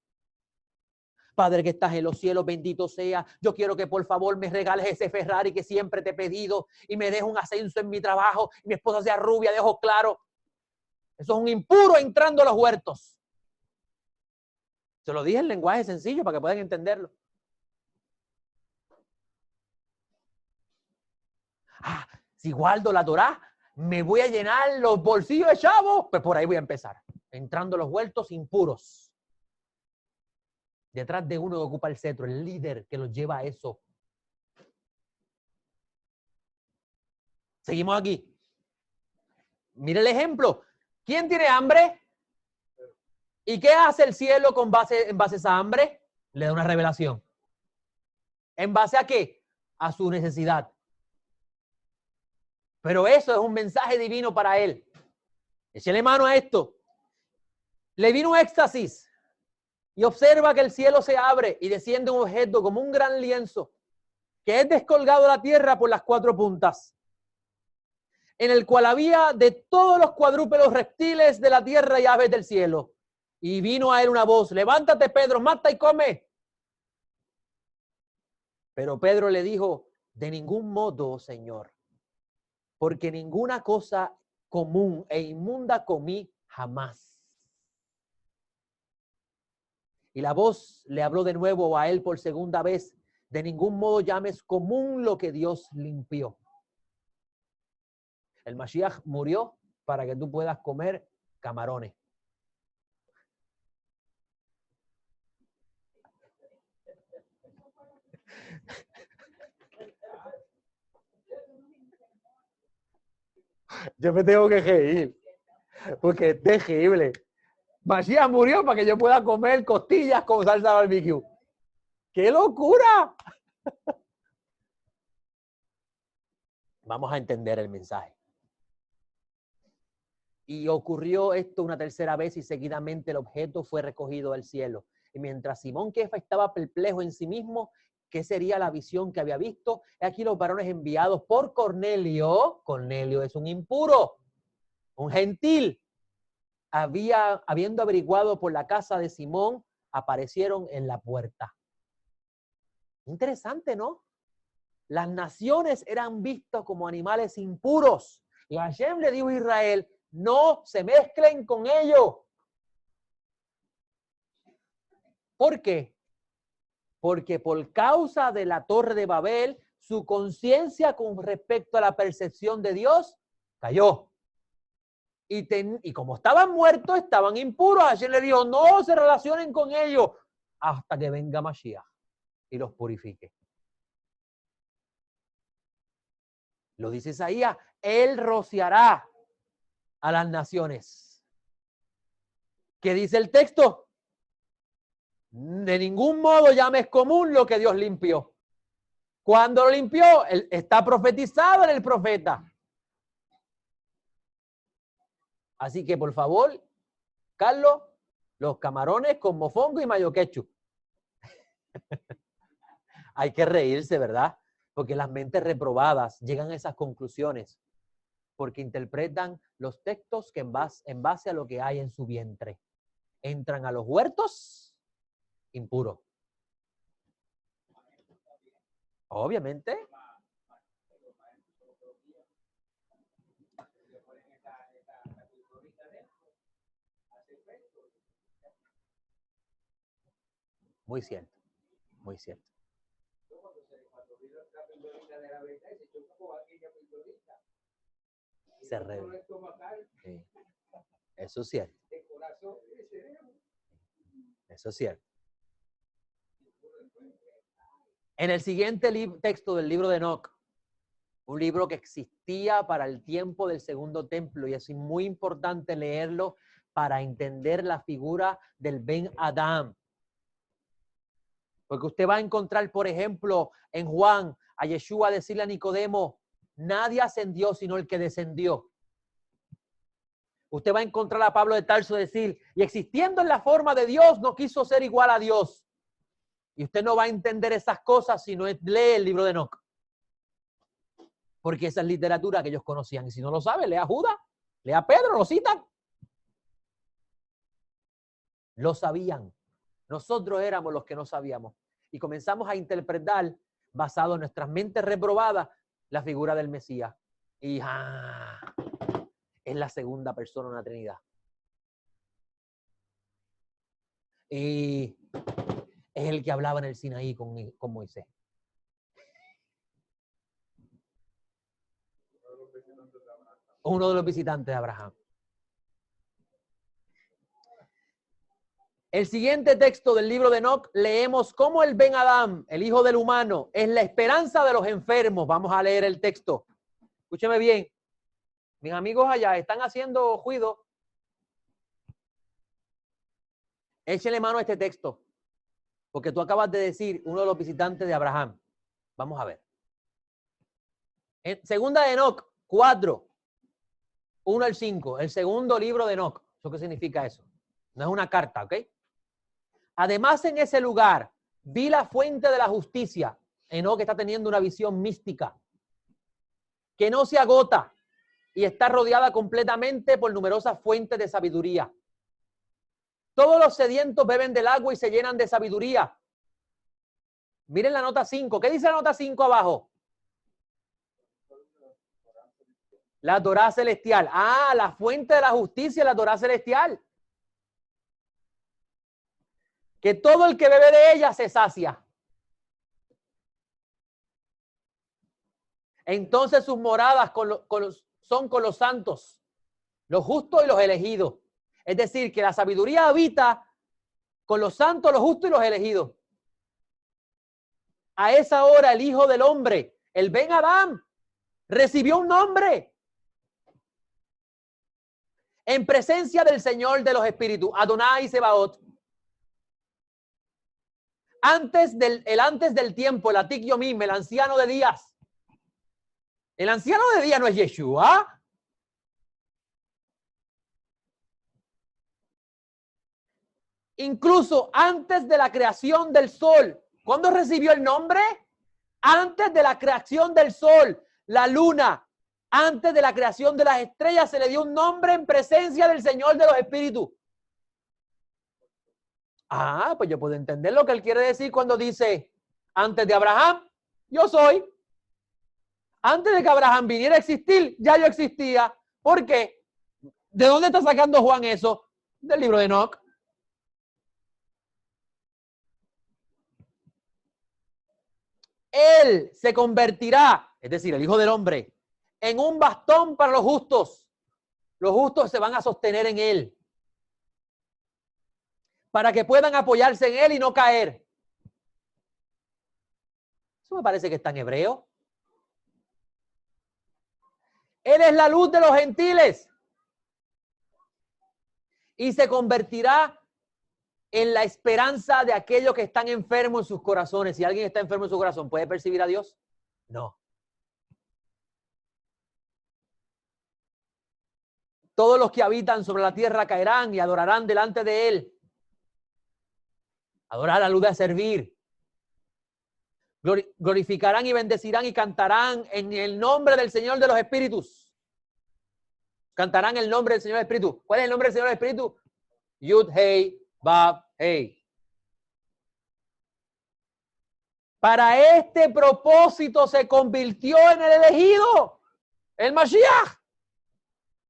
Padre que estás en los cielos, bendito sea. Yo quiero que por favor me regales ese Ferrari que siempre te he pedido y me dejes un ascenso en mi trabajo y mi esposa sea rubia de ojos claros. Eso es un impuro entrando a los huertos. Se lo dije en lenguaje sencillo para que puedan entenderlo. Si guardo la Torá, me voy a llenar los bolsillos de chavos. Pues por ahí voy a empezar. Entrando a los huertos impuros. Detrás de uno que ocupa el cetro, el líder que los lleva a eso. Seguimos aquí. Mire el ejemplo. ¿Quién tiene hambre? ¿Y qué hace el cielo en base a esa hambre? Le da una revelación. ¿En base a qué? A su necesidad. Pero eso es un mensaje divino para él. Échele mano a esto. Le vino un éxtasis. Y observa que el cielo se abre y desciende un objeto como un gran lienzo que es descolgado de la tierra por las cuatro puntas, en el cual había de todos los cuadrúpedos reptiles de la tierra y aves del cielo. Y vino a él una voz, levántate Pedro, mata y come. Pero Pedro le dijo, de ningún modo, Señor, porque ninguna cosa común e inmunda comí jamás. Y la voz le habló de nuevo a él por segunda vez, De ningún modo llames común lo que Dios limpió. El Mashiach murió para que tú puedas comer camarones. Yo me tengo que reír, porque es terrible. Mashiach murió para que yo pueda comer costillas con salsa barbecue. ¡Qué locura! Vamos a entender el mensaje. Y ocurrió esto una tercera vez y seguidamente el objeto fue recogido al cielo. Y mientras Simón Kefa estaba perplejo en sí mismo, ¿qué sería la visión que había visto? Aquí los varones enviados por Cornelio. Cornelio es un impuro, un gentil. Habiendo averiguado por la casa de Simón, aparecieron en la puerta. Interesante, ¿no? Las naciones eran vistas como animales impuros. Y Hashem le dijo a Israel, no se mezclen con ellos. ¿Por qué? Porque por causa de la Torre de Babel, su conciencia con respecto a la percepción de Dios cayó. Y como estaban muertos, estaban impuros. Hashem le dijo, no se relacionen con ellos hasta que venga Mashiach y los purifique. Lo dice Isaías, él rociará a las naciones. ¿Qué dice el texto? De ningún modo llames común lo que Dios limpió. Cuando lo limpió, está profetizado en el profeta. Así que, por favor, Carlos, los camarones con mofongo y mayo ketchup. Hay que reírse, ¿verdad? Porque las mentes reprobadas llegan a esas conclusiones porque interpretan los textos que en base a lo que hay en su vientre. Entran a los huertos impuros. Obviamente. Muy cierto, muy cierto. Se revela. Sí. Eso es cierto. Eso es cierto. En el siguiente texto del libro de Enoc, un libro que existía para el tiempo del segundo templo, y es muy importante leerlo para entender la figura del Ben Adam. Porque usted va a encontrar, por ejemplo, en Juan, a Yeshua decirle a Nicodemo, nadie ascendió sino el que descendió. Usted va a encontrar a Pablo de Tarso decir, y existiendo en la forma de Dios, no quiso ser igual a Dios. Y usted no va a entender esas cosas si no lee el libro de Enoc. Porque esa es literatura que ellos conocían. Y si no lo sabe, lea Judas, lea Pedro, lo citan. Lo sabían. Nosotros éramos los que no sabíamos. Y comenzamos a interpretar, basado en nuestras mentes reprobadas, la figura del Mesías. Y es la segunda persona de la Trinidad. Y es el que hablaba en el Sinaí con Moisés. Uno de los visitantes de Abraham. El siguiente texto del libro de Enoc, leemos cómo el Ben Adam, el hijo del humano, es la esperanza de los enfermos. Vamos a leer el texto. Escúcheme bien. Mis amigos allá están haciendo ruido. Échenle mano a este texto. Porque tú acabas de decir uno de los visitantes de Abraham. Vamos a ver. En segunda de Enoc 4, 1 al 5. El segundo libro de Enoc. ¿Eso qué significa eso? No es una carta, ¿ok? Además, en ese lugar vi la fuente de la justicia. Enoc está teniendo una visión mística que no se agota y está rodeada completamente por numerosas fuentes de sabiduría. Todos los sedientos beben del agua y se llenan de sabiduría. Miren la nota 5. ¿Qué dice la nota 5 abajo? La Torá celestial. La fuente de la justicia, la Torá celestial. Que todo el que bebe de ella se sacia. Entonces sus moradas son con los santos, los justos y los elegidos. Es decir, que la sabiduría habita con los santos, los justos y los elegidos. A esa hora el Hijo del Hombre, el Ben Adam, recibió un nombre. En presencia del Señor de los Espíritus, Adonai Sebaot. Antes del tiempo, el Atik Yomim, el anciano de días. El anciano de días no es Yeshua. Incluso antes de la creación del sol. ¿Cuándo recibió el nombre? Antes de la creación del sol, la luna, antes de la creación de las estrellas, se le dio un nombre en presencia del Señor de los Espíritus. Ah, pues yo puedo entender lo que él quiere decir cuando dice, antes de Abraham, yo soy. Antes de que Abraham viniera a existir, ya yo existía. ¿Por qué? ¿De dónde está sacando Juan eso? Del libro de Enoc. Él se convertirá, es decir, el Hijo del Hombre, en un bastón para los justos. Los justos se van a sostener en él, para que puedan apoyarse en él y no caer. Eso me parece que está en hebreo. Él es la luz de los gentiles y se convertirá en la esperanza de aquellos que están enfermos en sus corazones. Si alguien está enfermo en su corazón, ¿puede percibir a Dios? No. Todos los que habitan sobre la tierra caerán y adorarán delante de él. Adorar a luz de servir. Glorificarán y bendecirán y cantarán en el nombre del Señor de los Espíritus. Cantarán el nombre del Señor del Espíritu. ¿Cuál es el nombre del Señor del Espíritu? Yud Hei Bab Hei. Para este propósito se convirtió en el elegido, el Mashiach,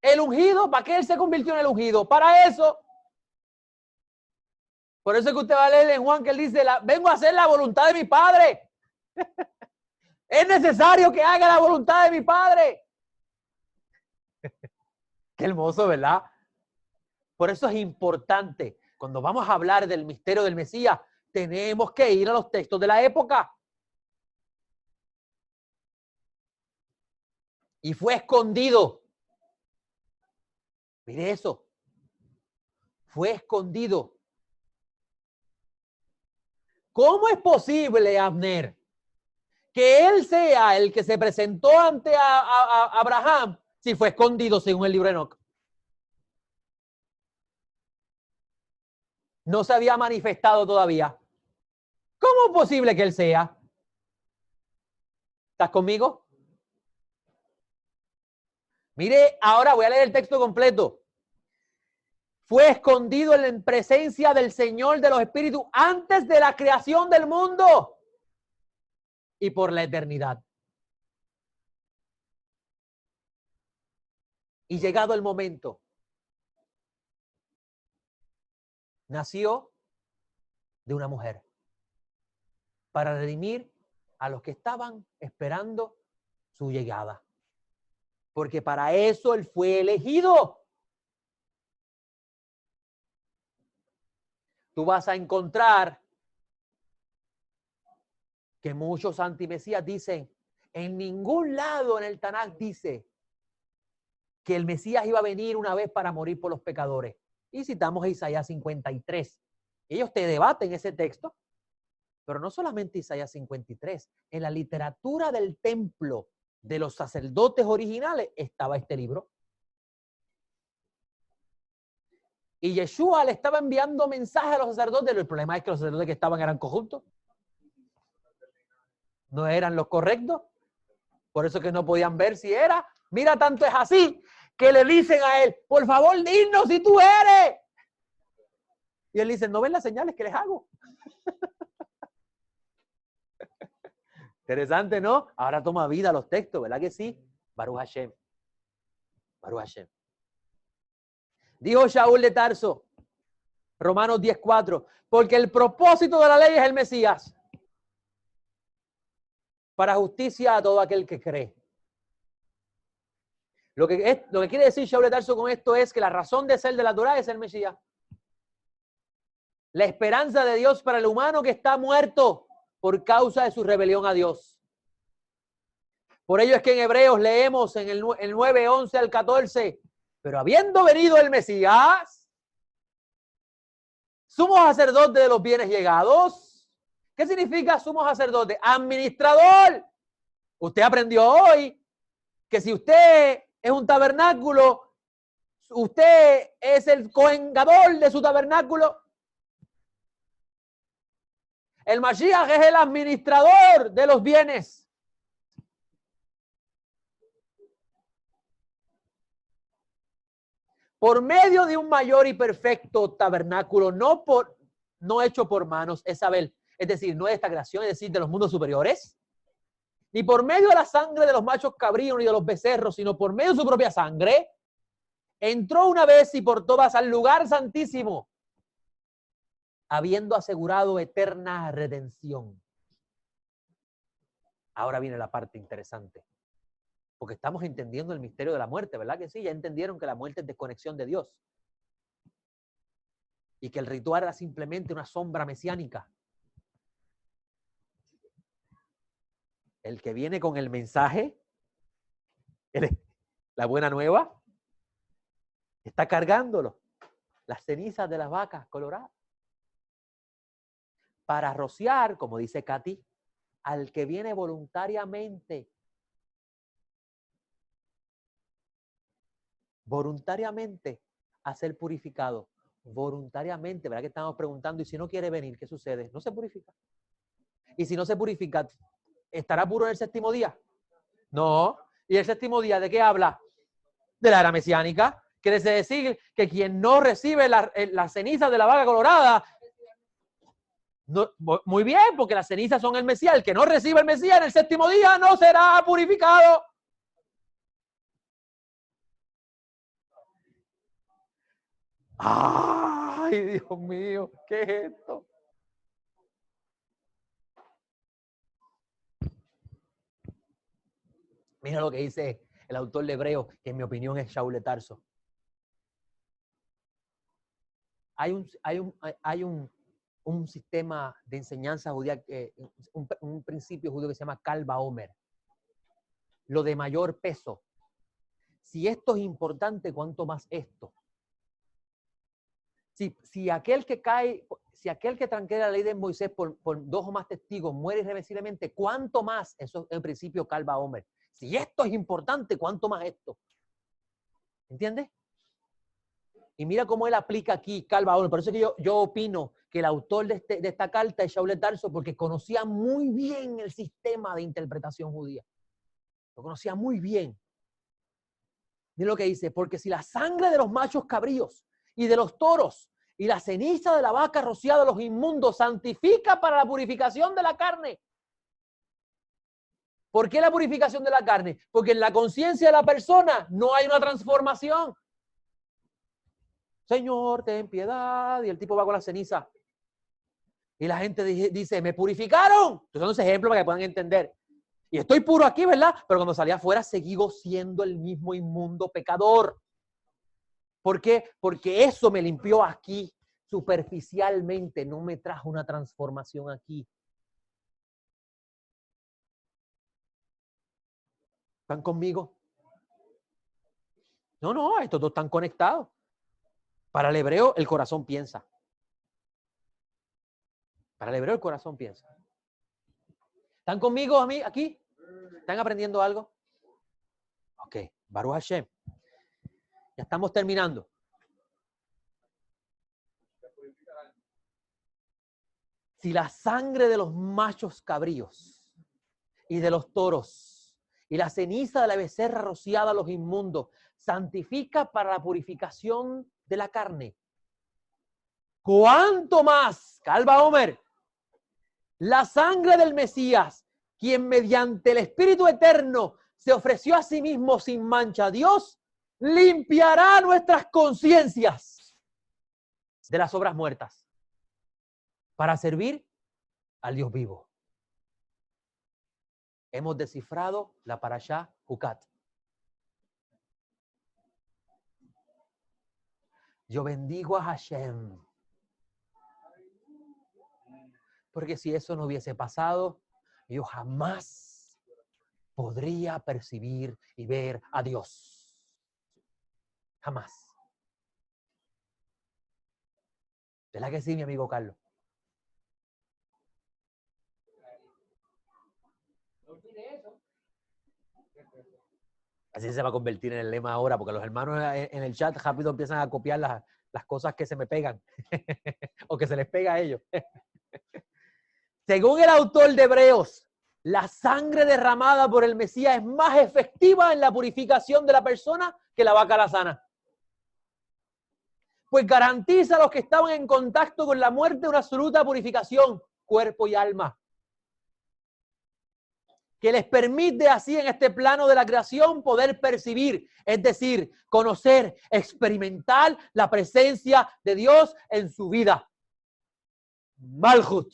el ungido. ¿Para qué él se convirtió en el ungido? Para eso. Por eso es que usted va a leer en Juan que él dice, vengo a hacer la voluntad de mi Padre. Es necesario que haga la voluntad de mi Padre. Qué hermoso, ¿verdad? Por eso es importante, cuando vamos a hablar del misterio del Mesías, tenemos que ir a los textos de la época. Y fue escondido. Mire eso. Fue escondido. ¿Cómo es posible, Abner, que él sea el que se presentó ante a Abraham si fue escondido según el libro de Enoc? No se había manifestado todavía. ¿Cómo es posible que él sea? ¿Estás conmigo? Mire, ahora voy a leer el texto completo. Fue escondido en presencia del Señor de los Espíritus antes de la creación del mundo y por la eternidad. Y llegado el momento, nació de una mujer para redimir a los que estaban esperando su llegada. Porque para eso él fue elegido. Tú vas a encontrar que muchos antimesías dicen, en ningún lado en el Tanaj dice que el Mesías iba a venir una vez para morir por los pecadores. Y citamos a Isaías 53. Ellos te debaten ese texto, pero no solamente Isaías 53. En la literatura del templo de los sacerdotes originales estaba este libro. Y Yeshua le estaba enviando mensajes a los sacerdotes. El problema es que los sacerdotes que estaban eran corruptos. No eran los correctos. Por eso que no podían ver si era. Mira, tanto es así que le dicen a él, por favor, dinos si tú eres. Y él dice, ¿no ven las señales que les hago? Interesante, ¿no? Ahora toma vida los textos, ¿verdad que sí? Baruch Hashem. Baruch Hashem. Dijo Shaul de Tarso, Romanos 10:4, porque el propósito de la ley es el Mesías, para justicia a todo aquel que cree. Lo que quiere decir Shaul de Tarso con esto es que la razón de ser de la Torá es el Mesías. La esperanza de Dios para el humano que está muerto por causa de su rebelión a Dios. Por ello es que en Hebreos leemos en el 9, 11 al 14, pero habiendo venido el Mesías, sumo sacerdote de los bienes llegados. ¿Qué significa sumo sacerdote? Administrador. Usted aprendió hoy que si usted es un tabernáculo, usted es el coengador de su tabernáculo. El Mashiach es el administrador de los bienes. Por medio de un mayor y perfecto tabernáculo, no hecho por manos, es decir, no de esta creación, es decir, de los mundos superiores, ni por medio de la sangre de los machos cabríos ni de los becerros, sino por medio de su propia sangre, entró una vez y por todas al lugar santísimo, habiendo asegurado eterna redención. Ahora viene la parte interesante, porque estamos entendiendo el misterio de la muerte, ¿verdad que sí? Ya entendieron que la muerte es desconexión de Dios y que el ritual era simplemente una sombra mesiánica. El que viene con el mensaje, la buena nueva, está cargándolo, las cenizas de las vacas coloradas, para rociar, como dice Katy, al que viene voluntariamente a ser purificado, voluntariamente, ¿verdad que estamos preguntando? Y si no quiere venir, ¿qué sucede? No se purifica. Y si no se purifica, ¿estará puro en el séptimo día? No. ¿Y el séptimo día de qué habla? De la era mesiánica. Quiere decir que quien no recibe las cenizas de la vaca colorada, no, muy bien, porque las cenizas son el Mesías. El que no recibe el Mesías en el séptimo día no será purificado. ¡Ay, Dios mío! ¿Qué es esto? Mira lo que dice el autor de Hebreos, que en mi opinión es Shaul de Tarso. Hay un sistema de enseñanza judía, un principio judío que se llama Kal Vaomer. Lo de mayor peso. Si esto es importante, ¿cuánto más esto? Si aquel que transgrede la ley de Moisés por 2 o más testigos muere irreversiblemente, ¿cuánto más? Eso es el principio Kal Vaomer. Si esto es importante, ¿cuánto más esto? ¿Entiendes? Y mira cómo él aplica aquí Kal Vaomer. Por eso es que yo opino que el autor de esta carta es Shaul de Tarso, porque conocía muy bien el sistema de interpretación judía. Lo conocía muy bien. Mira lo que dice, porque si la sangre de los machos cabríos y de los toros y la ceniza de la vaca rociada de los inmundos santifica para la purificación de la carne. ¿Por qué la purificación de la carne? Porque en la conciencia de la persona no hay una transformación. Señor, ten piedad. Y el tipo va con la ceniza. Y la gente dice, me purificaron. Estoy dando ese ejemplo para que puedan entender. Y estoy puro aquí, ¿verdad? Pero cuando salí afuera seguí siendo el mismo inmundo pecador. ¿Por qué? Porque eso me limpió aquí superficialmente, no me trajo una transformación aquí. ¿Están conmigo? No, estos dos están conectados. Para el hebreo, el corazón piensa. Para el hebreo, el corazón piensa. ¿Están conmigo a mí aquí? ¿Están aprendiendo algo? Ok, Baruch Hashem. Ya estamos terminando. Si la sangre de los machos cabríos y de los toros y la ceniza de la becerra rociada a los inmundos santifica para la purificación de la carne, ¿cuánto más, Kal Vaomer, la sangre del Mesías, quien mediante el Espíritu Eterno se ofreció a sí mismo sin mancha a Dios, limpiará nuestras conciencias de las obras muertas para servir al Dios vivo? Hemos descifrado la Parashá Jucat. Yo bendigo a Hashem. Porque si eso no hubiese pasado, yo jamás podría percibir y ver a Dios. Jamás. ¿Verdad que sí, mi amigo Carlos?
No olvide eso.
Así se va a convertir en el lema ahora, porque los hermanos en el chat rápido empiezan a copiar las cosas que se me pegan o que se les pega a ellos. Según el autor de Hebreos, la sangre derramada por el Mesías es más efectiva en la purificación de la persona que la vaca alazana. Pues garantiza a los que estaban en contacto con la muerte una absoluta purificación, cuerpo y alma, que les permite así en este plano de la creación poder percibir, es decir, conocer, experimentar la presencia de Dios en su vida. Malhut.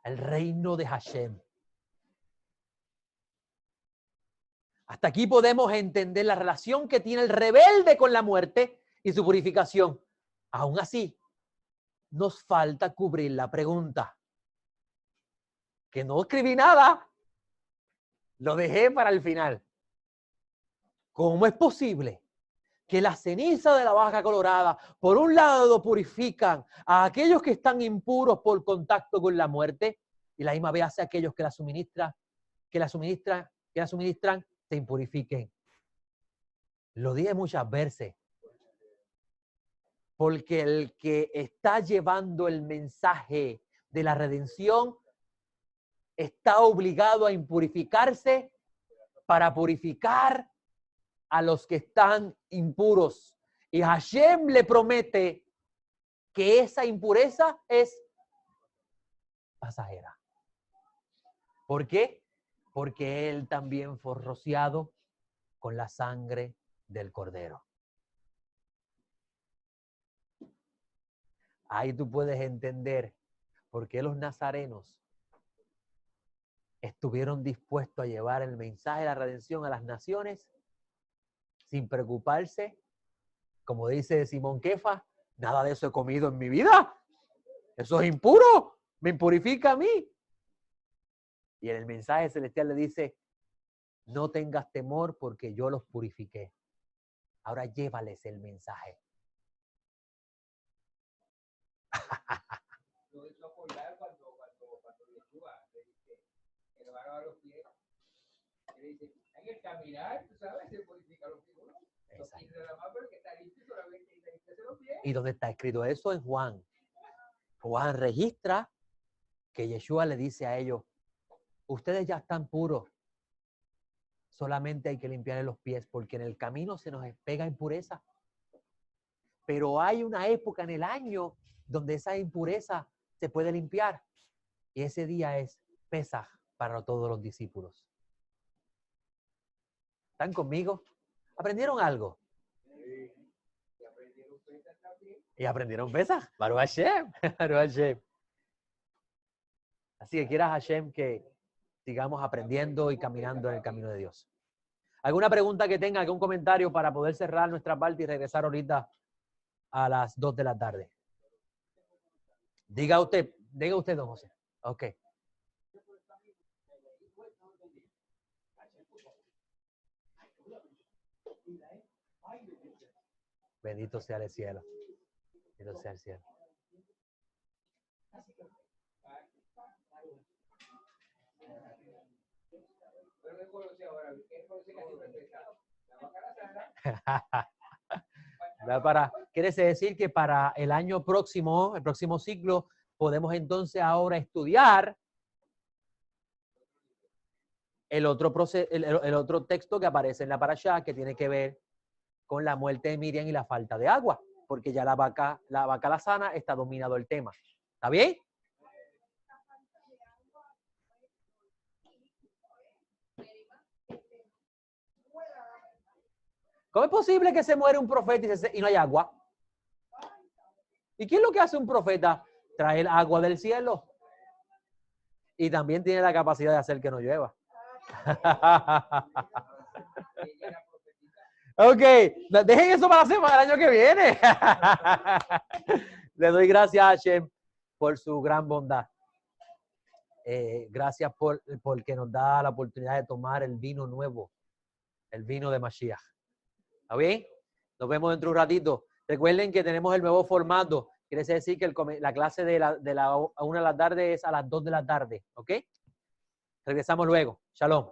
El reino de Hashem. Hasta aquí podemos entender la relación que tiene el rebelde con la muerte y su purificación. Aún así, nos falta cubrir la pregunta. Que no escribí nada. Lo dejé para el final. ¿Cómo es posible que la ceniza de la vaca colorada, por un lado, purifican a aquellos que están impuros por contacto con la muerte, y la misma vez hace a aquellos que la suministran, se impurifiquen? Lo dije muchas veces. Porque el que está llevando el mensaje de la redención está obligado a impurificarse para purificar a los que están impuros. Y Hashem le promete que esa impureza es pasajera. ¿Por qué? Porque él también fue rociado con la sangre del Cordero. Ahí tú puedes entender por qué los nazarenos estuvieron dispuestos a llevar el mensaje de la redención a las naciones sin preocuparse, como dice Simón Kefa, nada de eso he comido en mi vida. Eso es impuro, me impurifica a mí. Y en el mensaje celestial le dice, no tengas temor porque yo los purifiqué. Ahora llévales el mensaje.
Lo hizo acordar cuando Yeshua le dice, que le va a los pies. Le dice, en el caminar, tú sabes, se purifica los pies.
¿Y dónde está escrito eso? En Juan. Juan registra que Yeshua le dice a ellos, ustedes ya están puros, solamente hay que limpiarle los pies, porque en el camino se nos pega impureza. Pero hay una época en el año donde esa impureza se puede limpiar. Y ese día es Pesaj para todos los discípulos. ¿Están conmigo? ¿Aprendieron algo? Y aprendieron Pesaj. Baruch Hashem. Baruch Hashem. Así que quiera Hashem que sigamos aprendiendo y caminando en el camino de Dios. ¿Alguna pregunta que tenga, algún comentario para poder cerrar nuestra parte y regresar ahorita a las 2 de la tarde? Diga usted, don José. Ok. Bendito sea el cielo. Bendito sea el cielo. Quiere decir que para el año próximo, el próximo ciclo, podemos entonces ahora estudiar el otro texto que aparece en la parashá, que tiene que ver con la muerte de Miriam y la falta de agua, porque ya la vaca alazana está dominado el tema. ¿Está bien? ¿Cómo es posible que se muere un profeta y no hay agua? ¿Y qué es lo que hace un profeta? Trae el agua del cielo. Y también tiene la capacidad de hacer que no llueva. Ok, dejen eso para la semana del año que viene. Le doy gracias a Hashem por su gran bondad. Gracias porque nos da la oportunidad de tomar el vino nuevo, el vino de Mashiach. ¿Está bien? Nos vemos dentro de un ratito. Recuerden que tenemos el nuevo formato. Quiere decir que la clase de la 1 de la tarde es a las 2 de la tarde. ¿Ok? Regresamos luego. Shalom.